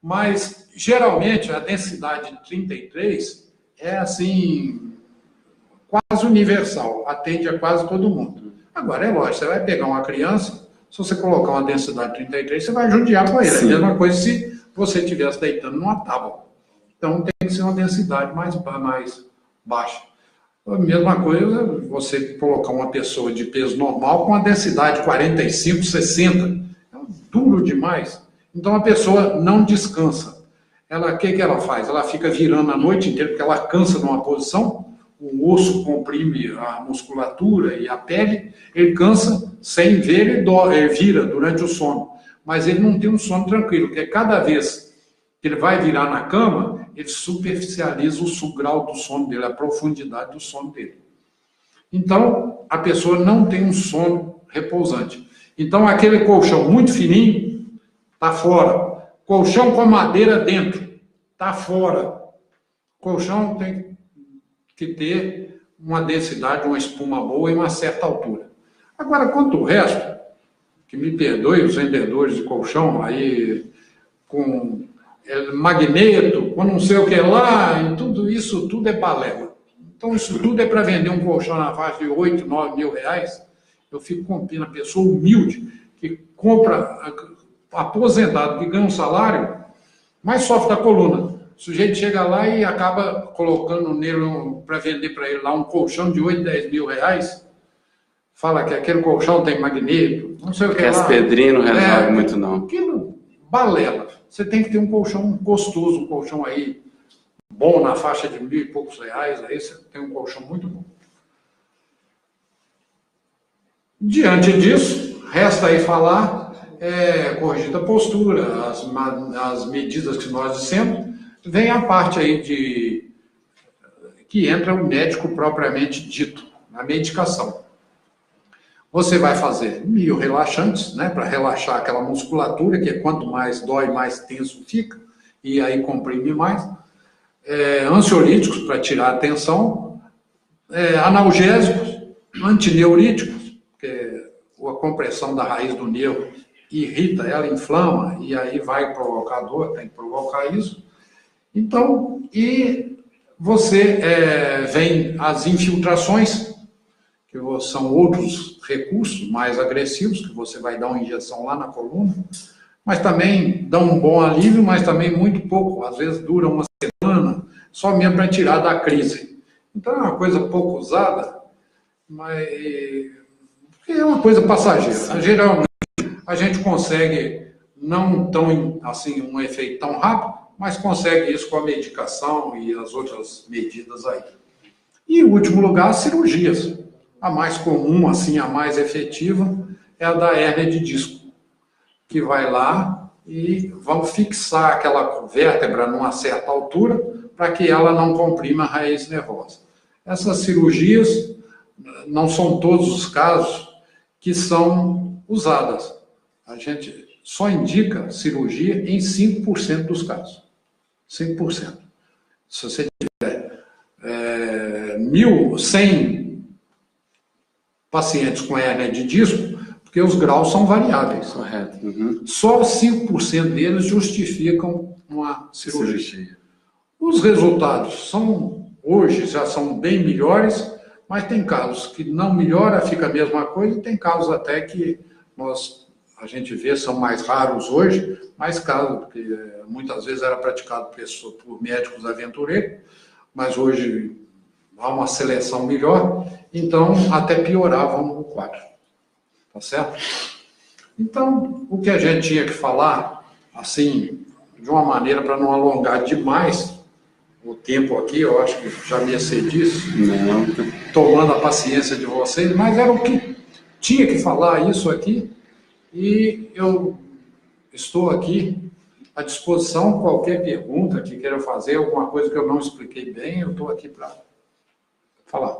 Mas, geralmente, a densidade de 33 é, assim, quase universal, atende a quase todo mundo. Agora, é lógico, você vai pegar uma criança, se você colocar uma densidade de 33, você vai judiar com ele. Sim. É a mesma coisa se você estivesse deitando numa tábua. Então, tem que ser uma densidade mais baixa. A mesma coisa, você colocar uma pessoa de peso normal com uma densidade de 45, 60. É duro demais. Então, a pessoa não descansa. O que ela faz? Ela fica virando a noite inteira, porque ela cansa numa posição, o osso comprime a musculatura e a pele, ele cansa, sem ver, ele vira durante o sono. Mas ele não tem um sono tranquilo, porque cada vez que ele vai virar na cama, ele superficializa o grau do sono dele, a profundidade do sono dele. Então, a pessoa não tem um sono repousante. Então, aquele colchão muito fininho, está fora. Colchão com madeira dentro, está fora. Colchão tem que ter uma densidade, uma espuma boa e uma certa altura. Agora, quanto ao resto, que me perdoe os vendedores de colchão, aí com magneto, com não sei o que lá, e tudo isso, tudo é balela. Então, isso tudo é para vender um colchão na faixa de 8, 9 mil reais. Eu fico com pena, pessoa humilde, que compra, aposentado, que ganha um salário, mas sofre da coluna. O sujeito chega lá e acaba colocando nele, para vender para ele lá, um colchão de 8, 10 mil reais. Fala que aquele colchão tem magneto, não sei o que lá. As pedrinhas não resolve muito, não. Aquilo, balela. Você tem que ter um colchão gostoso, um colchão aí bom, na faixa de 1.000 e poucos reais, aí você tem um colchão muito bom. Diante disso, resta aí falar, corrigir a postura, as medidas que nós dissemos, vem a parte aí que entra o médico propriamente dito, na medicação. Você vai fazer miorrelaxantes, né, para relaxar aquela musculatura, que quanto mais dói, mais tenso fica, e aí comprime mais. Ansiolíticos para tirar a tensão, analgésicos, antineuríticos, porque a compressão da raiz do nervo irrita, ela inflama, e aí vai provocar dor, tem que provocar isso. Então, e você vem as infiltrações, que são outros recursos mais agressivos, que você vai dar uma injeção lá na coluna, mas também dão um bom alívio, mas também muito pouco, às vezes dura uma semana, só mesmo para tirar da crise. Então é uma coisa pouco usada, mas é uma coisa passageira. Geralmente a gente consegue, não tão assim, um efeito tão rápido, mas consegue isso com a medicação e as outras medidas aí. E, em último lugar, as cirurgias. A mais comum, assim, a mais efetiva, é a da hérnia de disco, que vai lá e vão fixar aquela vértebra numa certa altura para que ela não comprima a raiz nervosa. Essas cirurgias não são todos os casos que são usadas. A gente só indica cirurgia em 5% dos casos. 5%. Se você tiver 1.100 pacientes com hérnia de disco, porque os graus são variáveis. Correto. Uhum. Só 5% deles justificam uma cirurgia. Os resultados hoje já são bem melhores, mas tem casos que não melhora, fica a mesma coisa, e tem casos até que a gente vê, são mais raros hoje, mas casos, porque muitas vezes era praticado por médicos aventureiros, mas hoje há uma seleção melhor, então até pioravam o quadro. Tá certo? Então, o que a gente tinha que falar, assim, de uma maneira para não alongar demais o tempo aqui, eu acho que já me excedi disso, tomando a paciência de vocês, mas era o que tinha que falar isso aqui, e eu estou aqui à disposição, qualquer pergunta que queira fazer, alguma coisa que eu não expliquei bem, eu estou aqui para falar,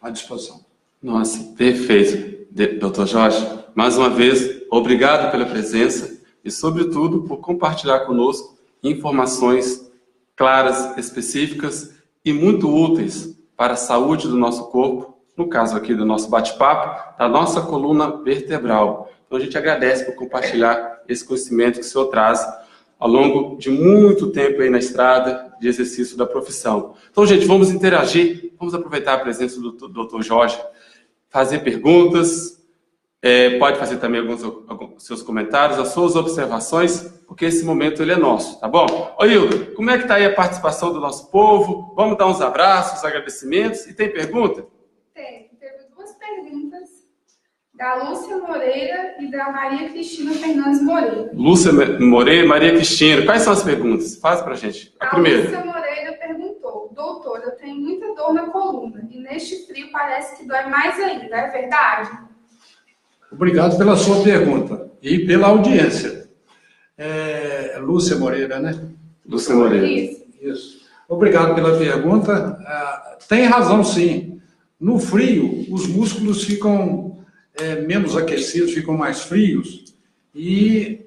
à disposição. Nossa, perfeito, Dr. Jorge. Mais uma vez, obrigado pela presença e, sobretudo, por compartilhar conosco informações claras, específicas e muito úteis para a saúde do nosso corpo, no caso aqui do nosso bate-papo, da nossa coluna vertebral. Então, a gente agradece por compartilhar esse conhecimento que o senhor traz ao longo de muito tempo aí na estrada de exercício da profissão. Então, gente, vamos interagir, vamos aproveitar a presença do Dr. Jorge, fazer perguntas, pode fazer também alguns seus comentários, as suas observações, porque esse momento ele é nosso, tá bom? Ô, Hilda, como é que está aí a participação do nosso povo? Vamos dar uns abraços, agradecimentos, e tem pergunta? Teve duas perguntas, da Lúcia Moreira e da Maria Cristina Fernandes Moreira. Lúcia Moreira e Maria Cristina, quais são as perguntas? Faz pra gente. A primeira. Lúcia Moreira perguntou: doutor, eu tenho muita dor na coluna e neste frio parece que dói mais ainda, é verdade? Obrigado pela sua pergunta e pela audiência. Lúcia Moreira, né? Lúcia Moreira. Isso. Obrigado pela pergunta. Tem razão, sim. No frio, os músculos ficam menos aquecidos, ficam mais frios, e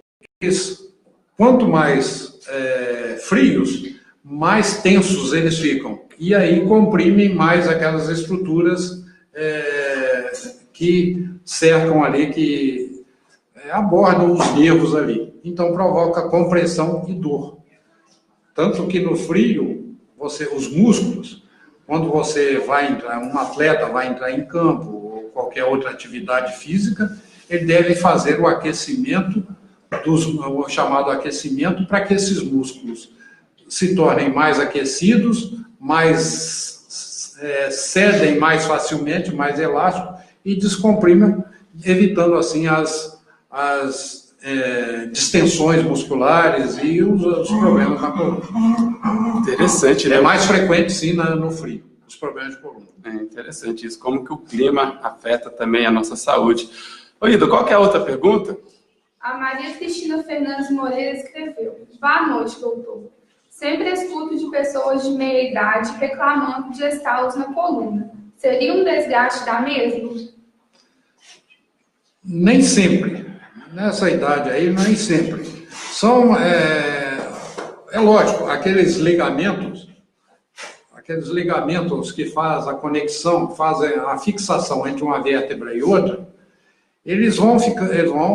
quanto mais frios, mais tensos eles ficam. E aí comprimem mais aquelas estruturas que cercam ali, que abordam os nervos ali. Então provoca compressão e dor. Tanto que no frio, os músculos, quando você vai entrar, um atleta vai entrar em campo, ou qualquer outra atividade física, ele deve fazer o aquecimento, o chamado aquecimento, para que esses músculos se tornem mais aquecidos, cedem mais facilmente, mais elásticos, e descomprimam, evitando assim as distensões musculares e os problemas na coluna. Interessante, né? É mais frequente, sim, no frio, os problemas de coluna. É interessante isso, como que o clima afeta também a nossa saúde. Ô, Ida, qual que é a outra pergunta? A Maria Cristina Fernandes Moreira escreveu: boa noite, doutor. Sempre escuto de pessoas de meia idade reclamando de estalos na coluna. Seria um desgaste da mesma? Nem sempre. Nessa idade aí, nem sempre. São, é lógico, aqueles ligamentos que fazem a conexão, fazem a fixação entre uma vértebra e outra, eles vão,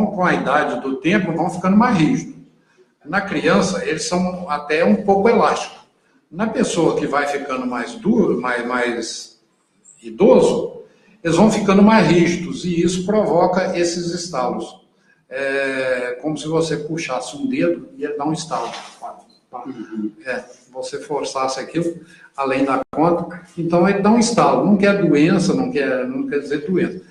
com a idade do tempo, vão ficando mais rígidos. Na criança, eles são até um pouco elásticos. Na pessoa que vai ficando mais duro, mais idoso, eles vão ficando mais rígidos e isso provoca esses estalos. É como se você puxasse um dedo e ele dá um estalo. Você forçasse aquilo além da conta, então ele dá um estalo. Não quer doença, não quer dizer doença.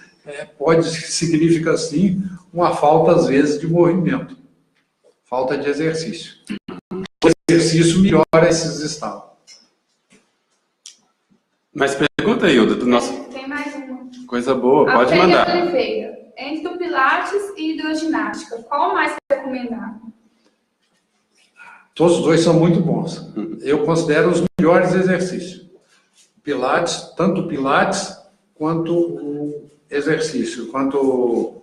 Significa sim uma falta, às vezes, de movimento. Falta de exercício. O exercício melhora esses estalos. Mas pergunta aí, Hilda, do nosso... Tem mais uma. Coisa boa, pode mandar. Oliveira, entre o Pilates e hidroginástica, qual mais recomendado? Todos os dois são muito bons. Eu considero os melhores exercícios. Pilates, tanto o Pilates quanto o exercício, quanto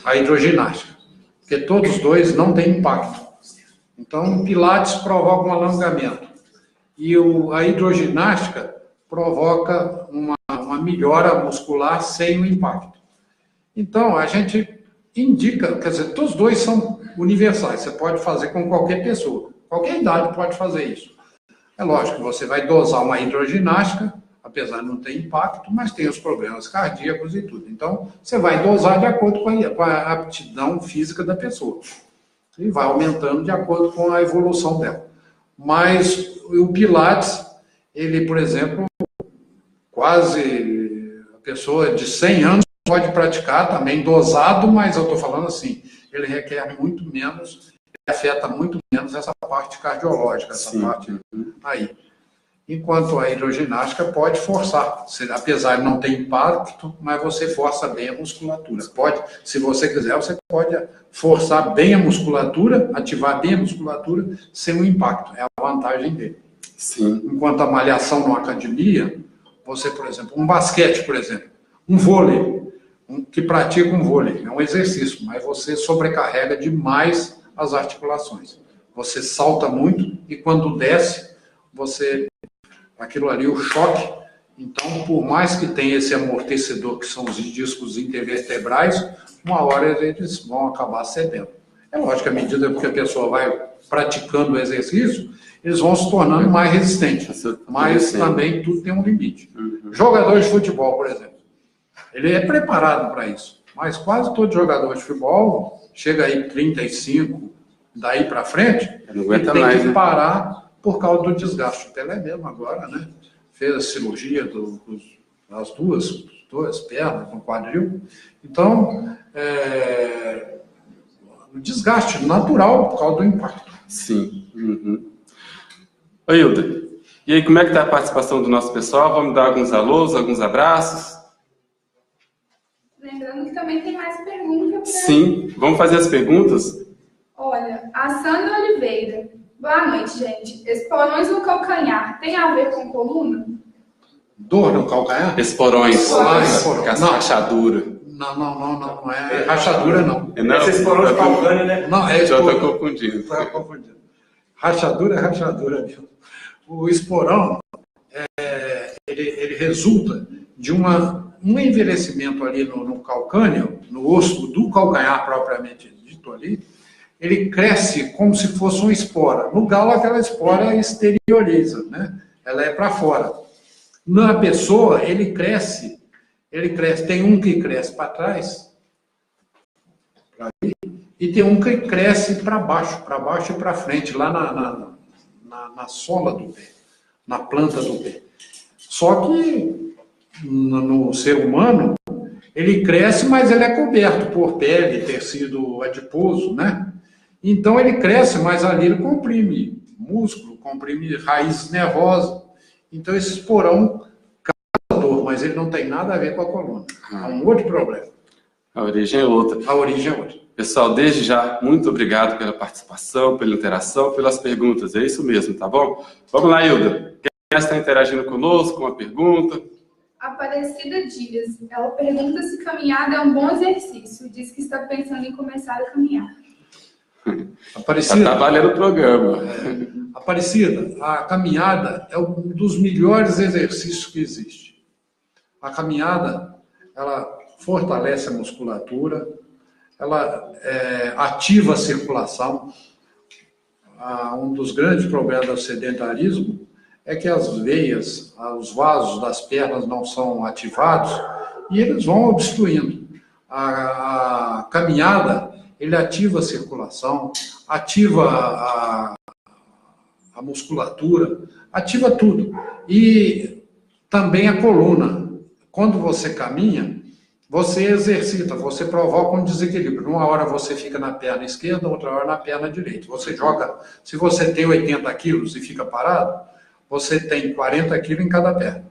a hidroginástica. Porque todos os dois não têm impacto. Então, o Pilates provoca um alongamento. E a hidroginástica provoca uma melhora muscular sem o impacto. Então, a gente indica, quer dizer, todos os dois são universais. Você pode fazer com qualquer pessoa. Qualquer idade pode fazer isso. É lógico que você vai dosar uma hidroginástica, apesar de não ter impacto, mas tem os problemas cardíacos e tudo. Então, você vai dosar de acordo com a aptidão física da pessoa. E vai aumentando de acordo com a evolução dela. Mas o Pilates, ele, por exemplo, quase a pessoa de 100 anos pode praticar também dosado, mas eu estou falando assim, ele requer muito menos, afeta muito menos essa parte cardiológica, essa parte aí. Enquanto a hidroginástica pode forçar, apesar de não ter impacto, mas você força bem a musculatura. Pode, se você quiser, você pode forçar bem a musculatura, ativar bem a musculatura, sem o impacto. É a vantagem dele. Sim. Enquanto a malhação numa academia, você, por exemplo, um basquete, por exemplo, um vôlei, que pratica um vôlei, é um exercício, mas você sobrecarrega demais as articulações. Você salta muito e quando desce, aquilo ali, o choque, então, por mais que tenha esse amortecedor, que são os discos intervertebrais, uma hora eles vão acabar cedendo. É lógico que à medida que a pessoa vai praticando o exercício, eles vão se tornando mais resistentes, mas também tudo tem um limite. Jogador de futebol, por exemplo, ele é preparado para isso, mas quase todo jogador de futebol chega aí 35, daí para frente, ele tem que parar por causa do desgaste. O Pelé mesmo agora, né? Fez a cirurgia das duas pernas, com quadril. Então, o desgaste natural por causa do impacto. Sim. Oi, Hilda. E aí, como é que está a participação do nosso pessoal? Vamos dar alguns alôs, alguns abraços? Lembrando que também tem mais perguntas. Sim, vamos fazer as perguntas? Olha, a Sandra Oliveira. Boa noite, gente. Esporões no calcanhar tem a ver com coluna? Dor no calcanhar? Esporões. Não. Rachadura. Não é rachadura, não. Esse esporão de calcânio, né? Não, é esporão. Já estou confundindo. Rachadura é rachadura mesmo. O esporão, ele resulta de um envelhecimento ali no calcânio, no osso do calcanhar propriamente dito ali. Ele cresce como se fosse uma espora. No galo, aquela espora exterioriza, né? Ela é para fora. Na pessoa, ele cresce. Tem um que cresce para trás, e tem um que cresce para baixo e para frente, lá na sola do pé, na planta do pé. Só que no ser humano, ele cresce, mas ele é coberto por pele, tecido adiposo, né? Então ele cresce, mas ali ele comprime músculo, comprime raízes nervosas. Então esse esporão causa dor, mas ele não tem nada a ver com a coluna. É um outro problema. A origem é outra. A origem é outra. Pessoal, desde já, muito obrigado pela participação, pela interação, pelas perguntas. É isso mesmo, tá bom? Vamos lá, Hilda. Quem está interagindo conosco com a pergunta? Aparecida Dias, ela pergunta se caminhada é um bom exercício. Diz que está pensando em começar a caminhar. Aparecida, Está valendo o programa. Aparecida, a caminhada é um dos melhores exercícios que existe. A caminhada, ela fortalece a musculatura, ela ativa a circulação. Um dos grandes problemas do sedentarismo é que as veias, os vasos das pernas não são ativados e eles vão obstruindo. A caminhada, ele ativa a circulação, ativa a musculatura, ativa tudo. E também a coluna. Quando você caminha, você exercita, você provoca um desequilíbrio. Uma hora você fica na perna esquerda, outra hora na perna direita. Você joga, se você tem 80 quilos e fica parado, você tem 40 quilos em cada perna.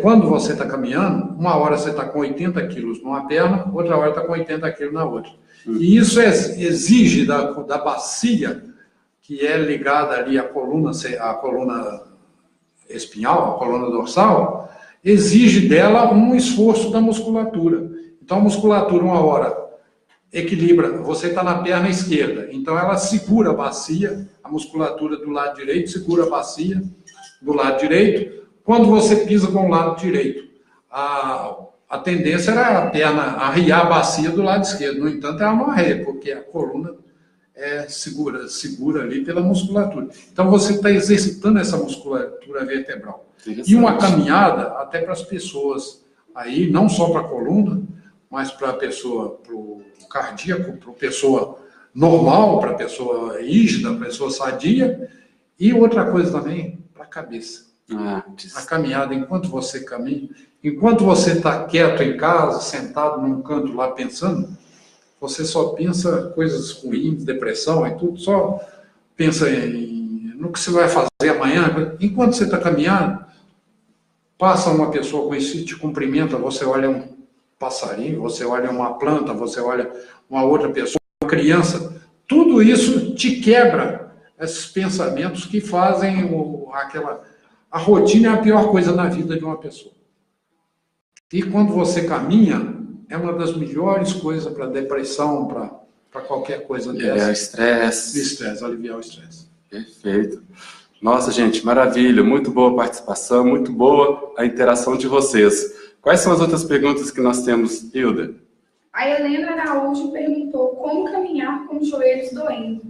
Quando você está caminhando, uma hora você está com 80 quilos numa perna, outra hora está com 80 quilos na outra. E isso exige da bacia, que é ligada ali à coluna espinhal, a coluna dorsal, exige dela um esforço da musculatura. Então, a musculatura, uma hora, equilibra. Você está na perna esquerda, então ela segura a bacia, a musculatura do lado direito segura a bacia do lado direito. Quando você pisa com o lado direito, a tendência era a perna arriar a bacia do lado esquerdo. No entanto, ela não arreia, porque a coluna segura ali pela musculatura. Então, você está exercitando essa musculatura vertebral. E uma caminhada, até para as pessoas aí, não só para a coluna, mas para a pessoa, para o cardíaco, para a pessoa normal, para a pessoa rígida, para a pessoa sadia, e outra coisa também, para a cabeça. A caminhada, enquanto você caminha, enquanto você está quieto em casa, sentado num canto lá pensando, você só pensa coisas ruins, depressão e tudo, só pensa no que você vai fazer amanhã. Enquanto você está caminhando, passa uma pessoa conhecida, te cumprimenta, você olha um passarinho, você olha uma planta, você olha uma outra pessoa, uma criança, tudo isso te quebra esses pensamentos que fazem a rotina é a pior coisa na vida de uma pessoa. E quando você caminha, é uma das melhores coisas para depressão, para qualquer coisa dessa. Aliviar o estresse. Estresse, aliviar o estresse. Perfeito. Nossa, gente, maravilha. Muito boa a participação, muito boa a interação de vocês. Quais são as outras perguntas que nós temos, Hilda? A Helena Araújo perguntou como caminhar com os joelhos doendo.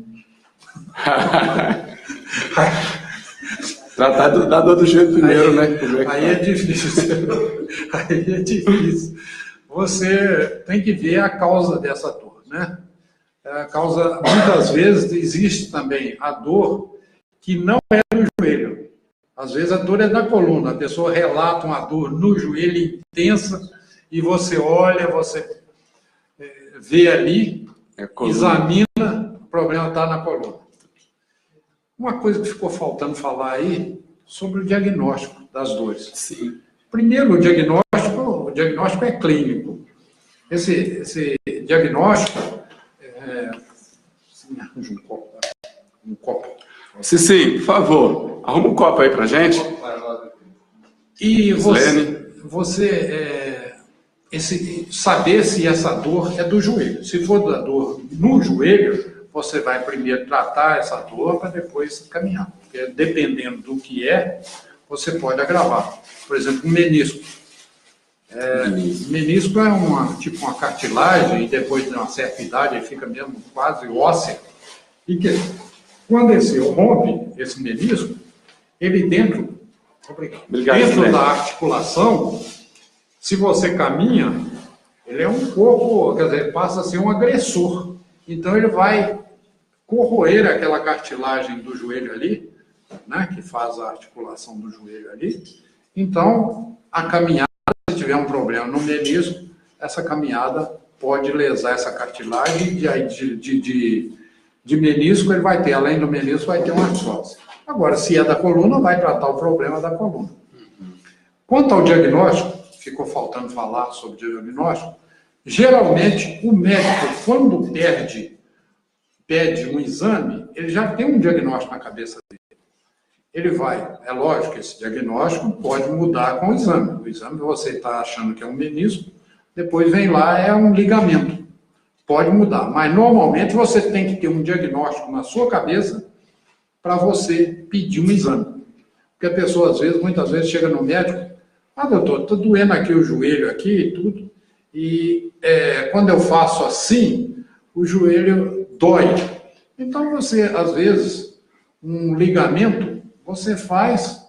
Tratar da dor do joelho primeiro, né? Aí é difícil. Aí é difícil. Você tem que ver a causa dessa dor, né? A causa, muitas vezes, existe também a dor que não é no joelho. Às vezes a dor é da coluna. A pessoa relata uma dor no joelho intensa e você olha, você vê ali, examina, o problema está na coluna. Uma coisa que ficou faltando falar aí sobre o diagnóstico das dores. Sim. Primeiro, o diagnóstico é clínico. Esse diagnóstico... arranja um copo. Sim, por favor, arruma um copo aí pra gente. E você saber se essa dor é do joelho. Se for da dor no joelho, você vai primeiro tratar essa dor para depois caminhar. Porque dependendo do que você pode agravar. Por exemplo, um menisco. Menisco é uma cartilagem, e depois de uma certa idade ele fica mesmo quase ósseo. E que quando rompe esse menisco, ele dentro da articulação, se você caminha, ele é um pouco, quer dizer, passa a ser um agressor. Então ele vai corroer aquela cartilagem do joelho ali, né, que faz a articulação do joelho ali. Então, a caminhada, se tiver um problema no menisco, essa caminhada pode lesar essa cartilagem, e aí de menisco ele vai ter, além do menisco, vai ter uma artrose. Agora, se é da coluna, vai tratar o problema da coluna. Quanto ao diagnóstico, ficou faltando falar sobre diagnóstico, geralmente o médico, quando pede um exame, ele já tem um diagnóstico na cabeça dele. ele vai, é lógico que esse diagnóstico pode mudar com o exame. O exame você está achando que é um menisco, depois vem lá, é um ligamento. Pode mudar, mas normalmente você tem que ter um diagnóstico na sua cabeça para você pedir um exame. Porque a pessoa, às vezes, muitas vezes, chega no médico, doutor, está doendo aqui o joelho aqui e tudo, e quando eu faço assim, o joelho dói. Então você, às vezes, um ligamento, você faz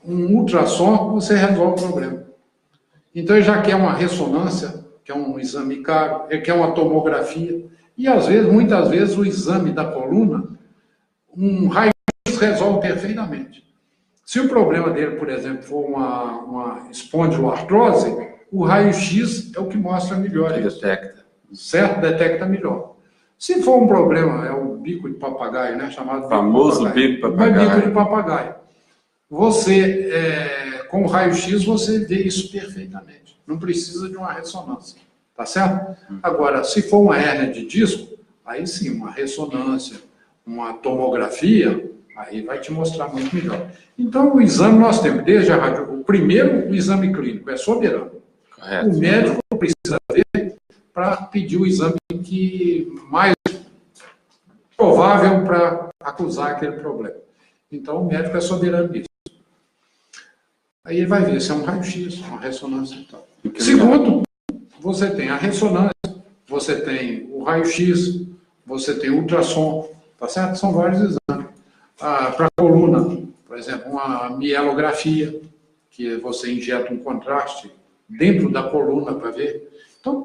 um ultrassom, você resolve o problema. Então ele já quer uma ressonância, quer um exame caro, ele quer uma tomografia, e às vezes, muitas vezes, o exame da coluna, um raio-x resolve perfeitamente. Se o problema dele, por exemplo, for uma espondiloartrose, o raio-x é o que mostra melhor. Detecta. Certo? Detecta melhor. Se for um problema, é o bico de papagaio, né? Chamado famoso bico de papagaio. Bico de papagaio. Você, com o raio-x, você vê isso perfeitamente. Não precisa de uma ressonância. Tá certo? Agora, se for uma hérnia de disco, aí sim, uma ressonância, uma tomografia, aí vai te mostrar muito melhor. Então, o exame nós temos, desde a rádio, o primeiro, o exame clínico, é soberano. Correto. O médico precisa ver para pedir o exame que mais provável para acusar aquele problema. Então, o médico é soberano nisso. Aí ele vai ver se é um raio-x, uma ressonância e tal. Segundo, você tem a ressonância, você tem o raio-x, você tem o ultrassom, tá certo? São vários exames. Para a coluna, por exemplo, uma mielografia, que você injeta um contraste dentro da coluna para ver. Então,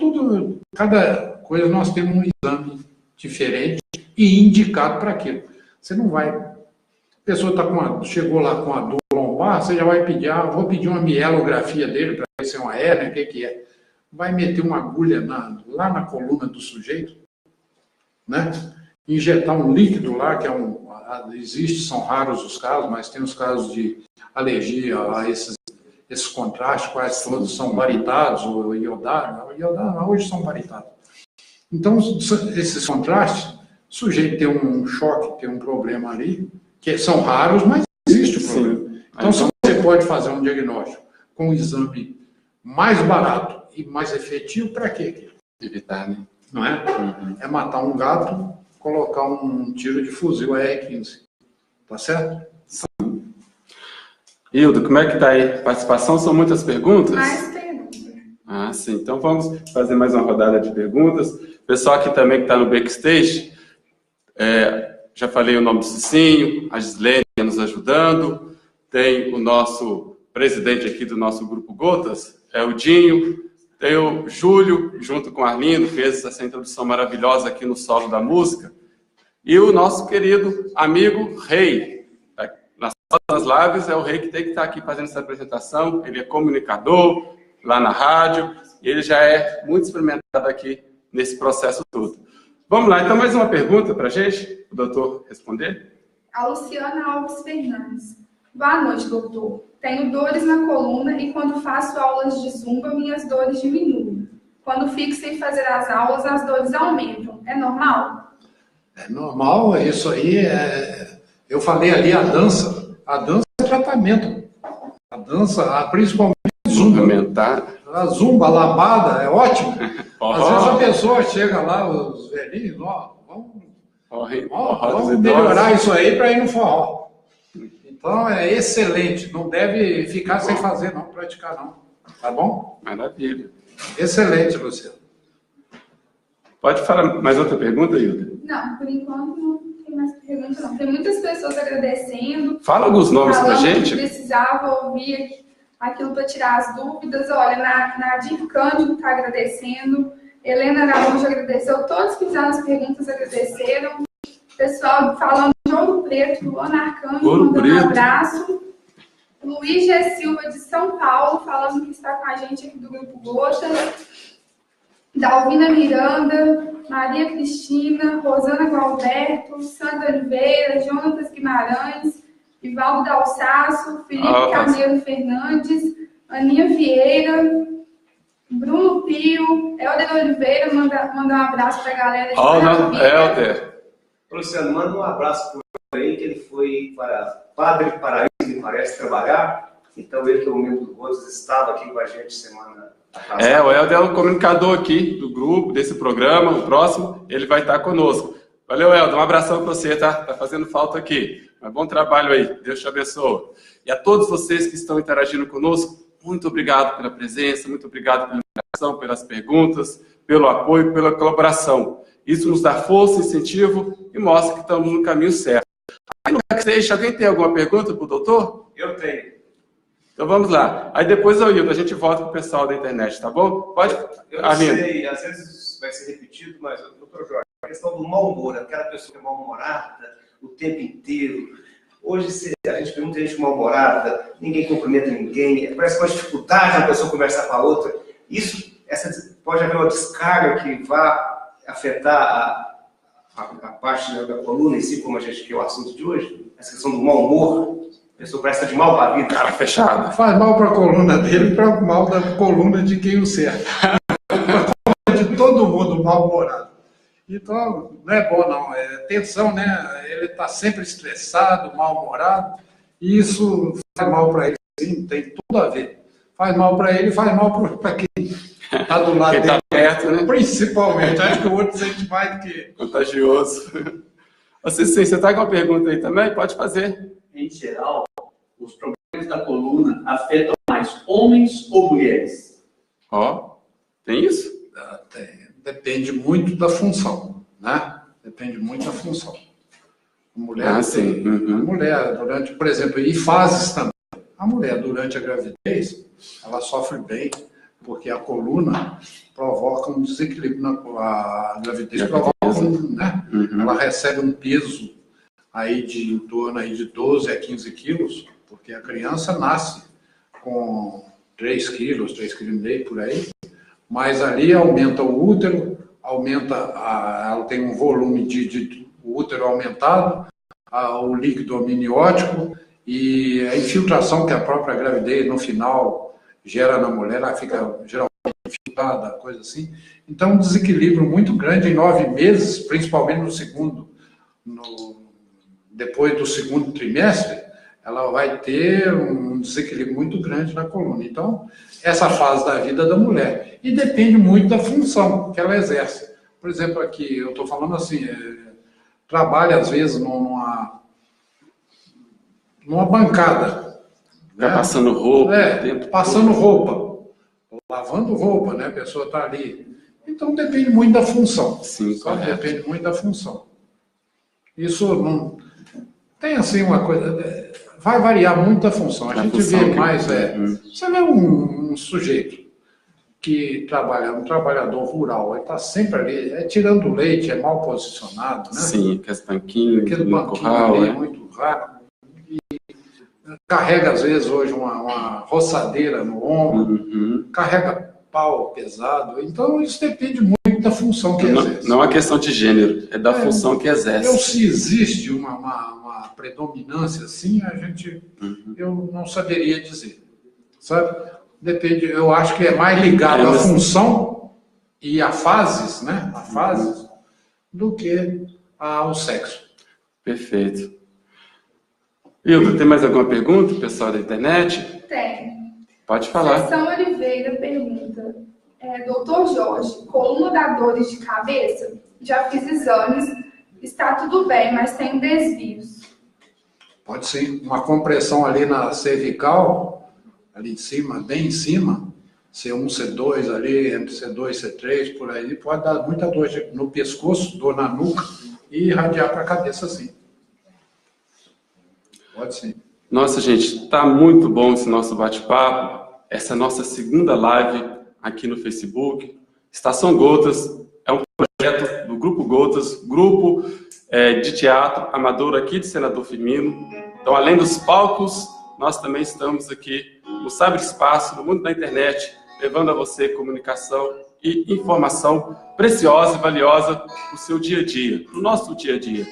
cada coisa nós temos um exame diferente e indicado para aquilo. Você não vai... A pessoa chegou lá com a dor lombar, você já vai pedir, vou pedir uma mielografia dele para ver se é uma hérnia, o que é. Vai meter uma agulha lá na coluna do sujeito, né? Injetar um líquido lá, que existe, são raros os casos, mas tem os casos de alergia a esses contrastes, quase todos são baritados, ou iodados, hoje são baritados. Então, esses contrastes, o sujeito tem um choque, tem um problema ali, que são raros, mas existe o problema. Então, se você pode fazer um diagnóstico com um exame mais barato e mais efetivo, para quê? Evitar, né? Não é? Uhum. É matar um gato, colocar um tiro de fuzil AR-15. Tá certo? Sim. Hilda, como é que tá aí? Participação, são muitas perguntas? Mais perguntas. Sim. Então vamos fazer mais uma rodada de perguntas. O pessoal aqui também que está no backstage, já falei o nome do Cicinho, a Gislene nos ajudando, tem o nosso presidente aqui do nosso Grupo Gotas, é o Dinho, tem o Júlio, junto com o Arlindo, fez essa introdução maravilhosa aqui no solo da música, e o nosso querido amigo Rei, nas lives é o Rei que tem que estar aqui fazendo essa apresentação, ele é comunicador lá na rádio, e ele já é muito experimentado aqui nesse processo todo. Vamos lá, então mais uma pergunta para a gente, o doutor responder? A Luciana Alves Fernandes. Boa noite, doutor. Tenho dores na coluna e quando faço aulas de zumba, minhas dores diminuem. Quando fico sem fazer as aulas, as dores aumentam. É normal? É normal, isso aí eu falei ali, a dança é tratamento. A dança, principalmente a zumba. A zumba, a lambada, é ótimo. Às vezes a pessoa chega lá, os velhinhos, vamos melhorar isso aí para ir no forró. Então é excelente, não deve ficar sem fazer não, praticar não. Tá bom? Maravilha. Excelente, Luciano. Pode falar mais outra pergunta, Hilda? Não, por enquanto não tem mais pergunta não. Tem muitas pessoas agradecendo. Fala alguns nomes pra gente. Que precisava ouvir aquilo para tirar as dúvidas. Olha, Nadir Cândido está agradecendo, Helena Araújo agradeceu, todos que fizeram as perguntas agradeceram. Pessoal falando de Ouro Preto, Luana Arcanjo, mandando um abraço. Luiz G. Silva de São Paulo, falando que está com a gente aqui do Grupo Gotas. Dalvina Miranda, Maria Cristina, Rosana Gualberto, Sandra Oliveira, Jonatas Guimarães, Ivaldo Dalsaço, Felipe Carneiro Fernandes, Aninha Vieira, Bruno Pio, Helder Oliveira, manda um abraço para a galera. Helder. Luciano, manda um abraço para aí que ele foi para Padre Paraíso, me parece, trabalhar. Então, ele que é o membro do Gotas estava aqui com a gente semana atrasada. O Helder é o comunicador aqui do grupo, desse programa. O próximo, ele vai estar conosco. Valeu, Helder. Um abração para você, tá? Tá fazendo falta aqui. Mas bom trabalho aí. Deus te abençoe. E a todos vocês que estão interagindo conosco, muito obrigado pela presença, muito obrigado pela interação, pelas perguntas, pelo apoio, pela colaboração. Isso nos dá força, incentivo e mostra que estamos no caminho certo. Aí no backstage, alguém tem alguma pergunta para o doutor? Eu tenho. Então vamos lá. Aí depois, Hildo, a gente volta para o pessoal da internet, tá bom? Pode? Eu não sei, às vezes vai ser repetido, mas, doutor Jorge, a questão do mau humor, aquela pessoa que é mal-humorada o tempo inteiro. Hoje, se a gente vê muita gente mal-humorada, ninguém cumprimenta ninguém, parece uma dificuldade uma pessoa conversar com a outra. Isso, pode haver uma descarga que vá afetar a parte da coluna em si, como que é o assunto de hoje, essa questão do mau humor. A pessoa parece de mal para a vida. Cara fechado. Faz mal para a coluna dele e para mal da coluna de quem o cerca. De todo mundo mal-humorado. Então, não é bom não, é tensão, né? Ele está sempre estressado, mal-humorado, e isso faz mal para ele, sim, tem tudo a ver. Faz mal para ele, faz mal para quem está do lado dele. Quem está perto, né? Principalmente, acho que o outro sente mais do que... Contagioso. Você está com uma pergunta aí também? Pode fazer. Em geral, os problemas da coluna afetam mais homens ou mulheres? Tem isso? Tem. Depende muito da função, né? Depende muito da função. A mulher, sim. A mulher durante, por exemplo, e fases também. A mulher durante a gravidez, ela sofre bem, porque a coluna provoca um desequilíbrio a gravidez provoca, né? Ela recebe um peso aí em torno aí de 12 a 15 quilos, porque a criança nasce com 3 quilos, 3,5 quilos por aí. Mas ali aumenta o útero, ela tem um volume de útero aumentado, o líquido amniótico e a infiltração que a própria gravidez no final gera na mulher, ela fica geralmente infiltrada, coisa assim. Então, um desequilíbrio muito grande em 9 meses, principalmente depois do segundo trimestre, ela vai ter um desequilíbrio muito grande na coluna. Então, essa fase da vida da mulher. E depende muito da função que ela exerce. Por exemplo, aqui, eu estou falando assim, trabalha às vezes numa bancada. Né? Passando roupa. Passando roupa. Lavando roupa, né? A pessoa está ali. Então, depende muito da função. Sim, depende muito da função. Isso não... Tem assim uma coisa... Vai variar muito a função. A gente vê mais... Você vê um sujeito que trabalha, um trabalhador rural, ele está sempre ali, tirando leite, é mal posicionado, né? Sim, aquele banquinho curral, ali é muito rápido. E carrega, às vezes, hoje uma roçadeira no ombro, carrega pau pesado. Então, isso depende muito da função que exerce. Não é questão de gênero, é da função que exerce. Se existe uma predominância assim, eu não saberia dizer, sabe? Depende, eu acho que é mais ligado à função e a fases, né? A fases, do que ao sexo. Perfeito. Hilda, tem mais alguma pergunta, pessoal da internet? Tem. Pode falar. Sessão Oliveira pergunta: Doutor Jorge, coluna dá dores de cabeça? Já fiz exames, está tudo bem, mas tem desvios. Pode ser uma compressão ali na cervical, ali em cima, bem em cima, C1, C2 ali, entre C2 e C3, por aí, pode dar muita dor no pescoço, dor na nuca e irradiar para a cabeça assim. Pode sim. Nossa, gente, está muito bom esse nosso bate-papo, essa nossa segunda live aqui no Facebook. Estação Gotas é um projeto do Grupo Gotas, grupo de teatro amador aqui de Senador Firmino. Então, além dos palcos, nós também estamos aqui no cyberespaço, no mundo da internet, levando a você comunicação e informação preciosa e valiosa para o seu dia a dia, para o nosso dia a dia.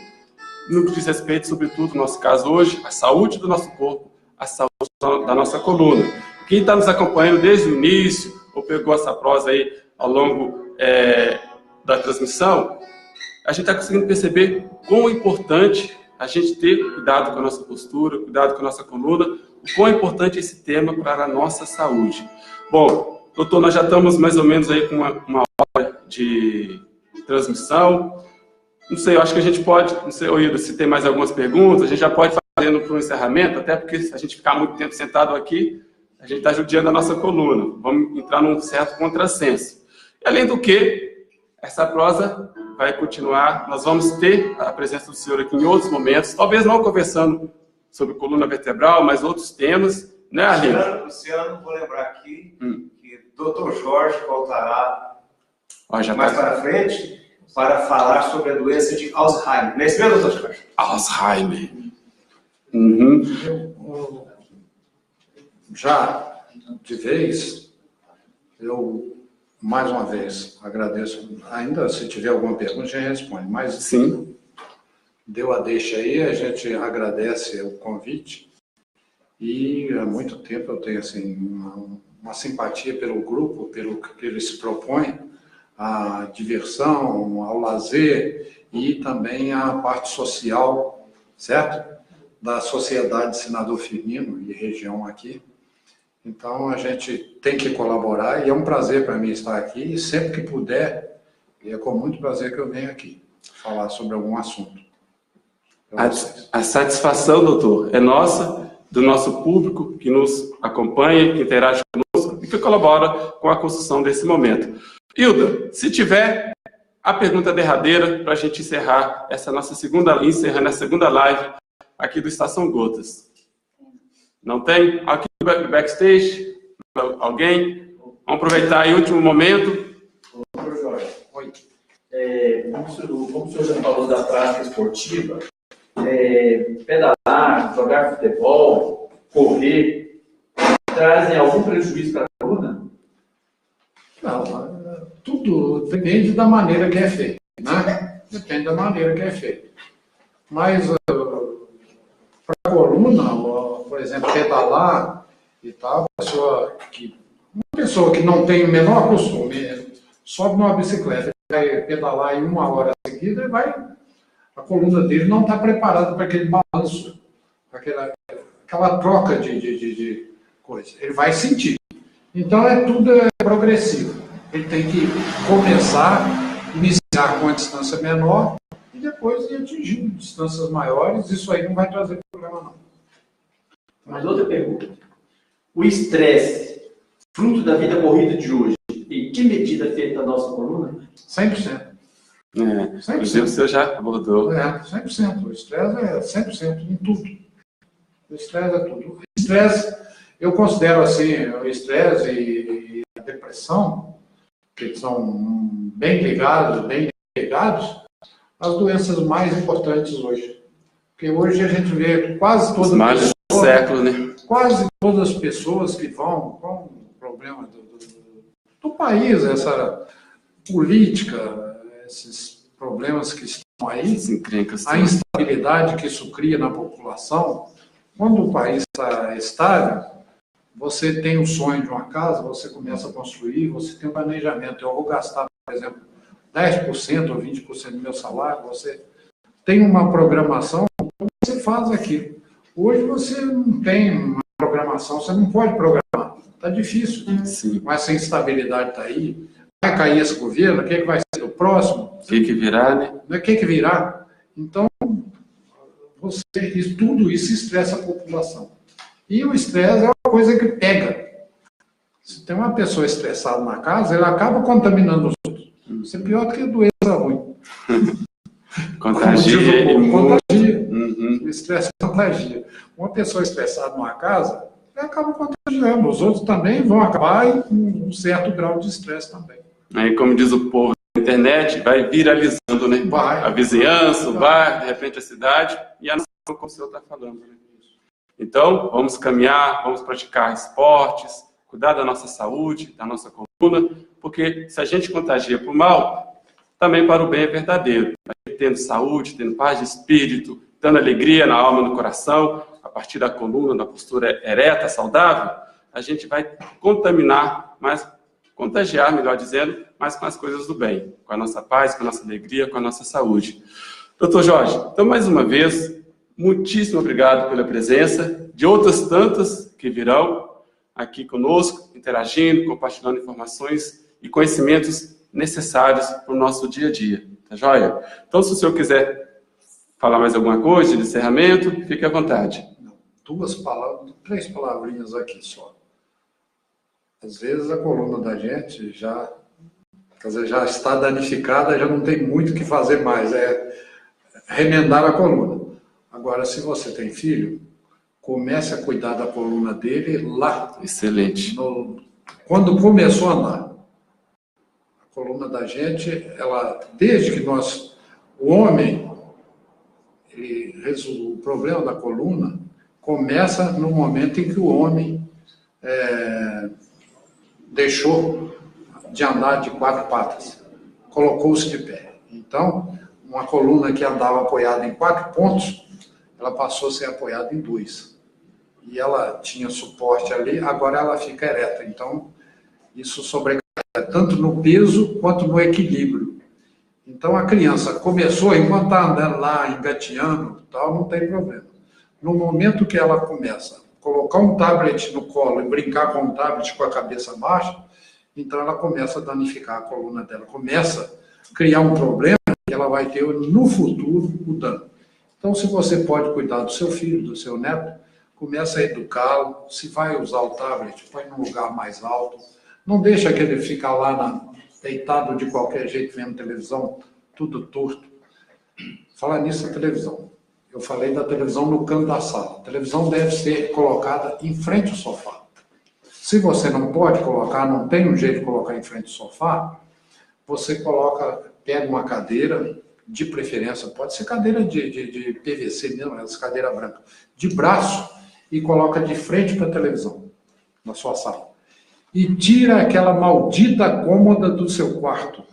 No que diz respeito, sobretudo, no nosso caso hoje, a saúde do nosso corpo, a saúde da nossa coluna. Quem está nos acompanhando desde o início, ou pegou essa prosa aí ao longo da transmissão, a gente está conseguindo perceber quão importante a gente ter cuidado com a nossa postura, cuidado com a nossa coluna, o quão importante é esse tema para a nossa saúde. Bom, doutor, nós já estamos mais ou menos aí com uma hora de transmissão. Não sei, eu acho que a gente pode, não sei, Hilda, se tem mais algumas perguntas, a gente já pode fazendo para o encerramento, até porque se a gente ficar muito tempo sentado aqui, a gente está judiando a nossa coluna. Vamos entrar num certo contrassenso. E, além do que, essa prosa vai continuar. Nós vamos ter a presença do senhor aqui em outros momentos, talvez não conversando sobre coluna vertebral, mas outros temas, né, Arlindo? Luciano, vou lembrar aqui que o Dr. Jorge voltará mais para frente para falar sobre a doença de Alzheimer. Não é isso mesmo, Dr. Jorge? Alzheimer. Já de vez, eu mais uma vez agradeço. Ainda se tiver alguma pergunta, a gente responde. Mas sim, deu a deixa aí, a gente agradece o convite. E há muito tempo eu tenho assim, uma simpatia pelo grupo, pelo que ele se propõe, a diversão, ao lazer e também a parte social, certo? Da Sociedade Senador Firmino e região aqui. Então, a gente tem que colaborar e é um prazer para mim estar aqui e sempre que puder, é com muito prazer que eu venho aqui falar sobre algum assunto. A satisfação, doutor, é nossa, do nosso público que nos acompanha, que interage conosco e que colabora com a construção desse momento. Hilda, se tiver a pergunta derradeira para a gente encerrar essa nossa encerrando a segunda live aqui do Estação Gotas. Não tem? Aqui no backstage? Alguém? Vamos aproveitar aí o último momento. Doutor Jorge, como o senhor já falou da prática esportiva, pedalar, jogar futebol, correr, trazem algum prejuízo para a coluna? Não, tudo depende da maneira que é feito, né? Depende da maneira que é feito. Mas para a coluna, por exemplo, pedalar e tal, uma pessoa que não tem o menor costume, sobe numa bicicleta, vai pedalar em 1 hora seguida, a coluna dele não está preparada para aquele balanço, aquela troca de coisa. Ele vai sentir. Então, tudo é progressivo. Ele tem que iniciar com uma distância menor e depois ir atingindo distâncias maiores. Isso aí não vai trazer problema, não. Mas outra pergunta. O estresse, fruto da vida corrida de hoje, em que medida afeta a nossa coluna? 100%. 100%. O senhor já abordou. 100%. O estresse é 100% em tudo. O estresse é tudo. O estresse, eu considero assim, o estresse e a depressão, que são bem ligados, as doenças mais importantes hoje. Porque hoje a gente vê quase todas as pessoas, século, né? Quase todas as pessoas que vão com o problema do país, essa política, esses problemas que estão aí, a instabilidade que isso cria na população. Quando o país está estável, você tem o sonho de uma casa, você começa a construir, você tem um planejamento. Eu vou gastar, por exemplo, 10% ou 20% do meu salário, você tem uma programação, você faz aquilo. Hoje você não tem uma programação, você não pode programar. Está difícil. Sim. Com essa instabilidade está aí. Vai cair esse governo, o que vai ser o próximo? O que virá, né? O que virá? Então, tudo isso estressa a população. E o estresse é uma coisa que pega. Se tem uma pessoa estressada na casa, ela acaba contaminando os outros. Isso é pior do que doença ruim. Contagia. O estresse contagia. Uma pessoa estressada numa casa, ela acaba contagiando. Os outros também vão acabar com um certo grau de estresse também. Aí, como diz o povo na internet, vai viralizando, né? A vizinhança, o bairro, de repente a cidade, e a nação, como o senhor está falando. Né? Então, vamos caminhar, vamos praticar esportes, cuidar da nossa saúde, da nossa coluna, porque se a gente contagia para o mal, também para o bem é verdadeiro. A gente tendo saúde, tendo paz de espírito, dando alegria na alma e no coração, a partir da coluna, da postura ereta, saudável, a gente vai contagiar, melhor dizendo, mas com as coisas do bem, com a nossa paz, com a nossa alegria, com a nossa saúde. Doutor Jorge, então mais uma vez, muitíssimo obrigado pela presença, de outras tantas que virão aqui conosco, interagindo, compartilhando informações e conhecimentos necessários para o nosso dia a dia, tá joia? Então, se o senhor quiser falar mais alguma coisa de encerramento, fique à vontade. Duas palavras, 3 palavrinhas aqui só. Às vezes a coluna da gente já está danificada, já não tem muito o que fazer mais, é remendar a coluna. Agora, se você tem filho, comece a cuidar da coluna dele lá. Excelente. Quando começou a andar. A coluna da gente, desde que o homem, o problema da coluna começa no momento em que o homem deixou de andar de 4 patas, colocou-se de pé. Então, uma coluna que andava apoiada em 4 pontos, ela passou a ser apoiada em 2. E ela tinha suporte ali, agora ela fica ereta. Então, isso sobrecarrega tanto no peso quanto no equilíbrio. Então, a criança começou, enquanto está andando lá, engateando, tal, não tem problema. No momento que ela começa a colocar um tablet no colo e brincar com um tablet com a cabeça baixa, então ela começa a danificar a coluna dela, começa a criar um problema que ela vai ter no futuro o dano. Então, se você pode cuidar do seu filho, do seu neto, começa a educá-lo. Se vai usar o tablet, põe num lugar mais alto. Não deixa que ele fique lá deitado de qualquer jeito, vendo televisão, tudo torto. Falar nisso da televisão. Eu falei da televisão no canto da sala. A televisão deve ser colocada em frente ao sofá. Se você não pode colocar, não tem um jeito de colocar em frente ao sofá, você pega uma cadeira, de preferência, pode ser cadeira de PVC mesmo, essa cadeira branca, de braço, e coloca de frente para a televisão, na sua sala. E tira aquela maldita cômoda do seu quarto.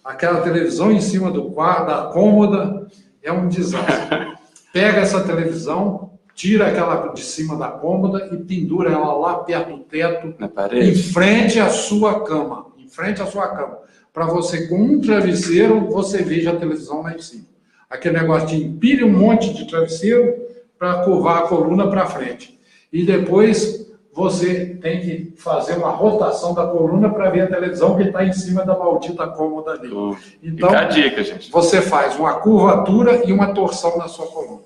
Aquela televisão em cima da cômoda é um desastre. Pega essa televisão, tira aquela de cima da cômoda e pendura ela lá perto do teto, na parede, em frente à sua cama. Em frente à sua cama. Para você, com um travesseiro, você veja a televisão lá em cima. Aquele negócio de empilha um monte de travesseiro para curvar a coluna para frente. E depois você tem que fazer uma rotação da coluna para ver a televisão que está em cima da maldita cômoda ali. Então, fica a dica, gente. Você faz uma curvatura e uma torção na sua coluna.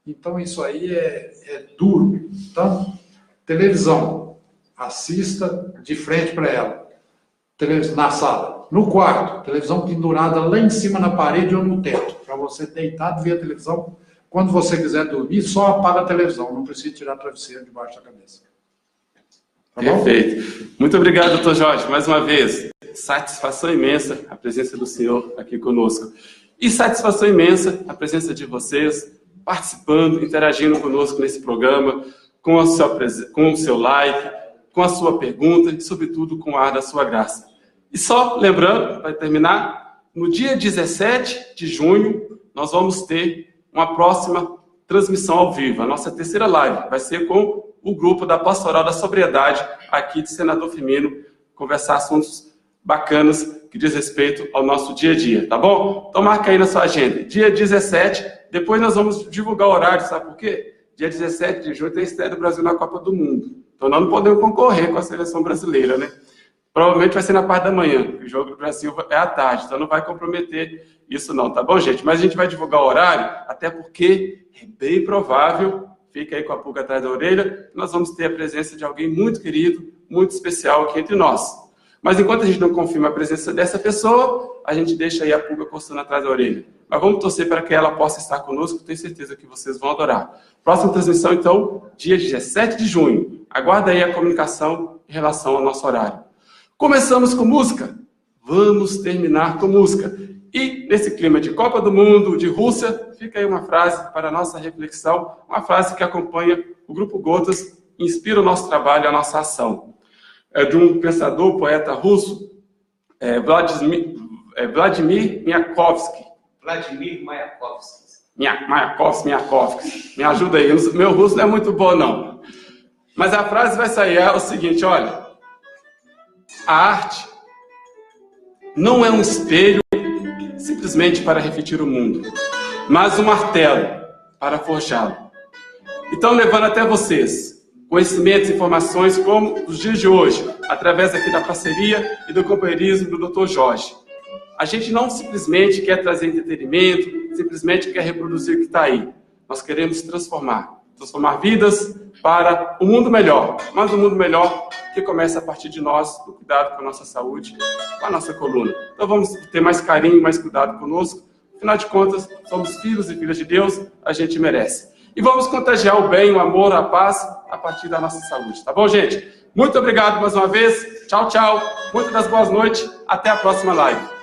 Então, isso aí é duro. Então, televisão, assista de frente para ela. Na sala. No quarto, televisão pendurada lá em cima na parede ou no teto, para você deitado ver a televisão. Quando você quiser dormir, só apaga a televisão, não precisa tirar o travesseiro debaixo da cabeça. Tá bom? Perfeito. Muito obrigado, doutor Jorge, mais uma vez. Satisfação imensa a presença do senhor aqui conosco. E satisfação imensa a presença de vocês, participando, interagindo conosco nesse programa, com o seu like, com a sua pergunta e, sobretudo, com o ar da sua graça. E só lembrando, para terminar, no dia 17 de junho, nós vamos ter uma próxima transmissão ao vivo. A nossa terceira live vai ser com o grupo da Pastoral da Sobriedade, aqui de Senador Firmino, conversar assuntos bacanas que diz respeito ao nosso dia a dia, tá bom? Então marca aí na sua agenda. Dia 17, depois nós vamos divulgar o horário, sabe por quê? Dia 17 de junho tem a estreia do Brasil na Copa do Mundo. Então nós não podemos concorrer com a seleção brasileira, né? Provavelmente vai ser na parte da manhã, o jogo do Brasil é à tarde, então não vai comprometer isso não, tá bom, gente? Mas a gente vai divulgar o horário, até porque é bem provável, fica aí com a pulga atrás da orelha, nós vamos ter a presença de alguém muito querido, muito especial aqui entre nós. Mas enquanto a gente não confirma a presença dessa pessoa, a gente deixa aí a pulga coçando atrás da orelha. Mas vamos torcer para que ela possa estar conosco, tenho certeza que vocês vão adorar. Próxima transmissão, então, dia 17 de junho. Aguarda aí a comunicação em relação ao nosso horário. Começamos com música, vamos terminar com música. E nesse clima de Copa do Mundo, de Rússia, fica aí uma frase para a nossa reflexão, uma frase que acompanha o Grupo Gotas, inspira o nosso trabalho e a nossa ação. É de um pensador, poeta russo, Vladimir Mayakovsky. Vladimir Mayakovsky. Mayakovsky. Me ajuda aí, meu russo não é muito bom, não. Mas a frase vai sair, é o seguinte, olha. A arte não é um espelho simplesmente para refletir o mundo, mas um martelo para forjá-lo. Então, levando até vocês conhecimentos e informações como os dias de hoje, através aqui da parceria e do companheirismo do Dr. Jorge. A gente não simplesmente quer trazer entretenimento, simplesmente quer reproduzir o que está aí. Nós queremos transformar vidas para um mundo melhor, mas um mundo melhor que começa a partir de nós, do cuidado com a nossa saúde, com a nossa coluna. Então vamos ter mais carinho, mais cuidado conosco. Afinal de contas, somos filhos e filhas de Deus, a gente merece. E vamos contagiar o bem, o amor, a paz a partir da nossa saúde. Tá bom, gente? Muito obrigado mais uma vez. Tchau, tchau. Muitas das boas noites. Até a próxima live.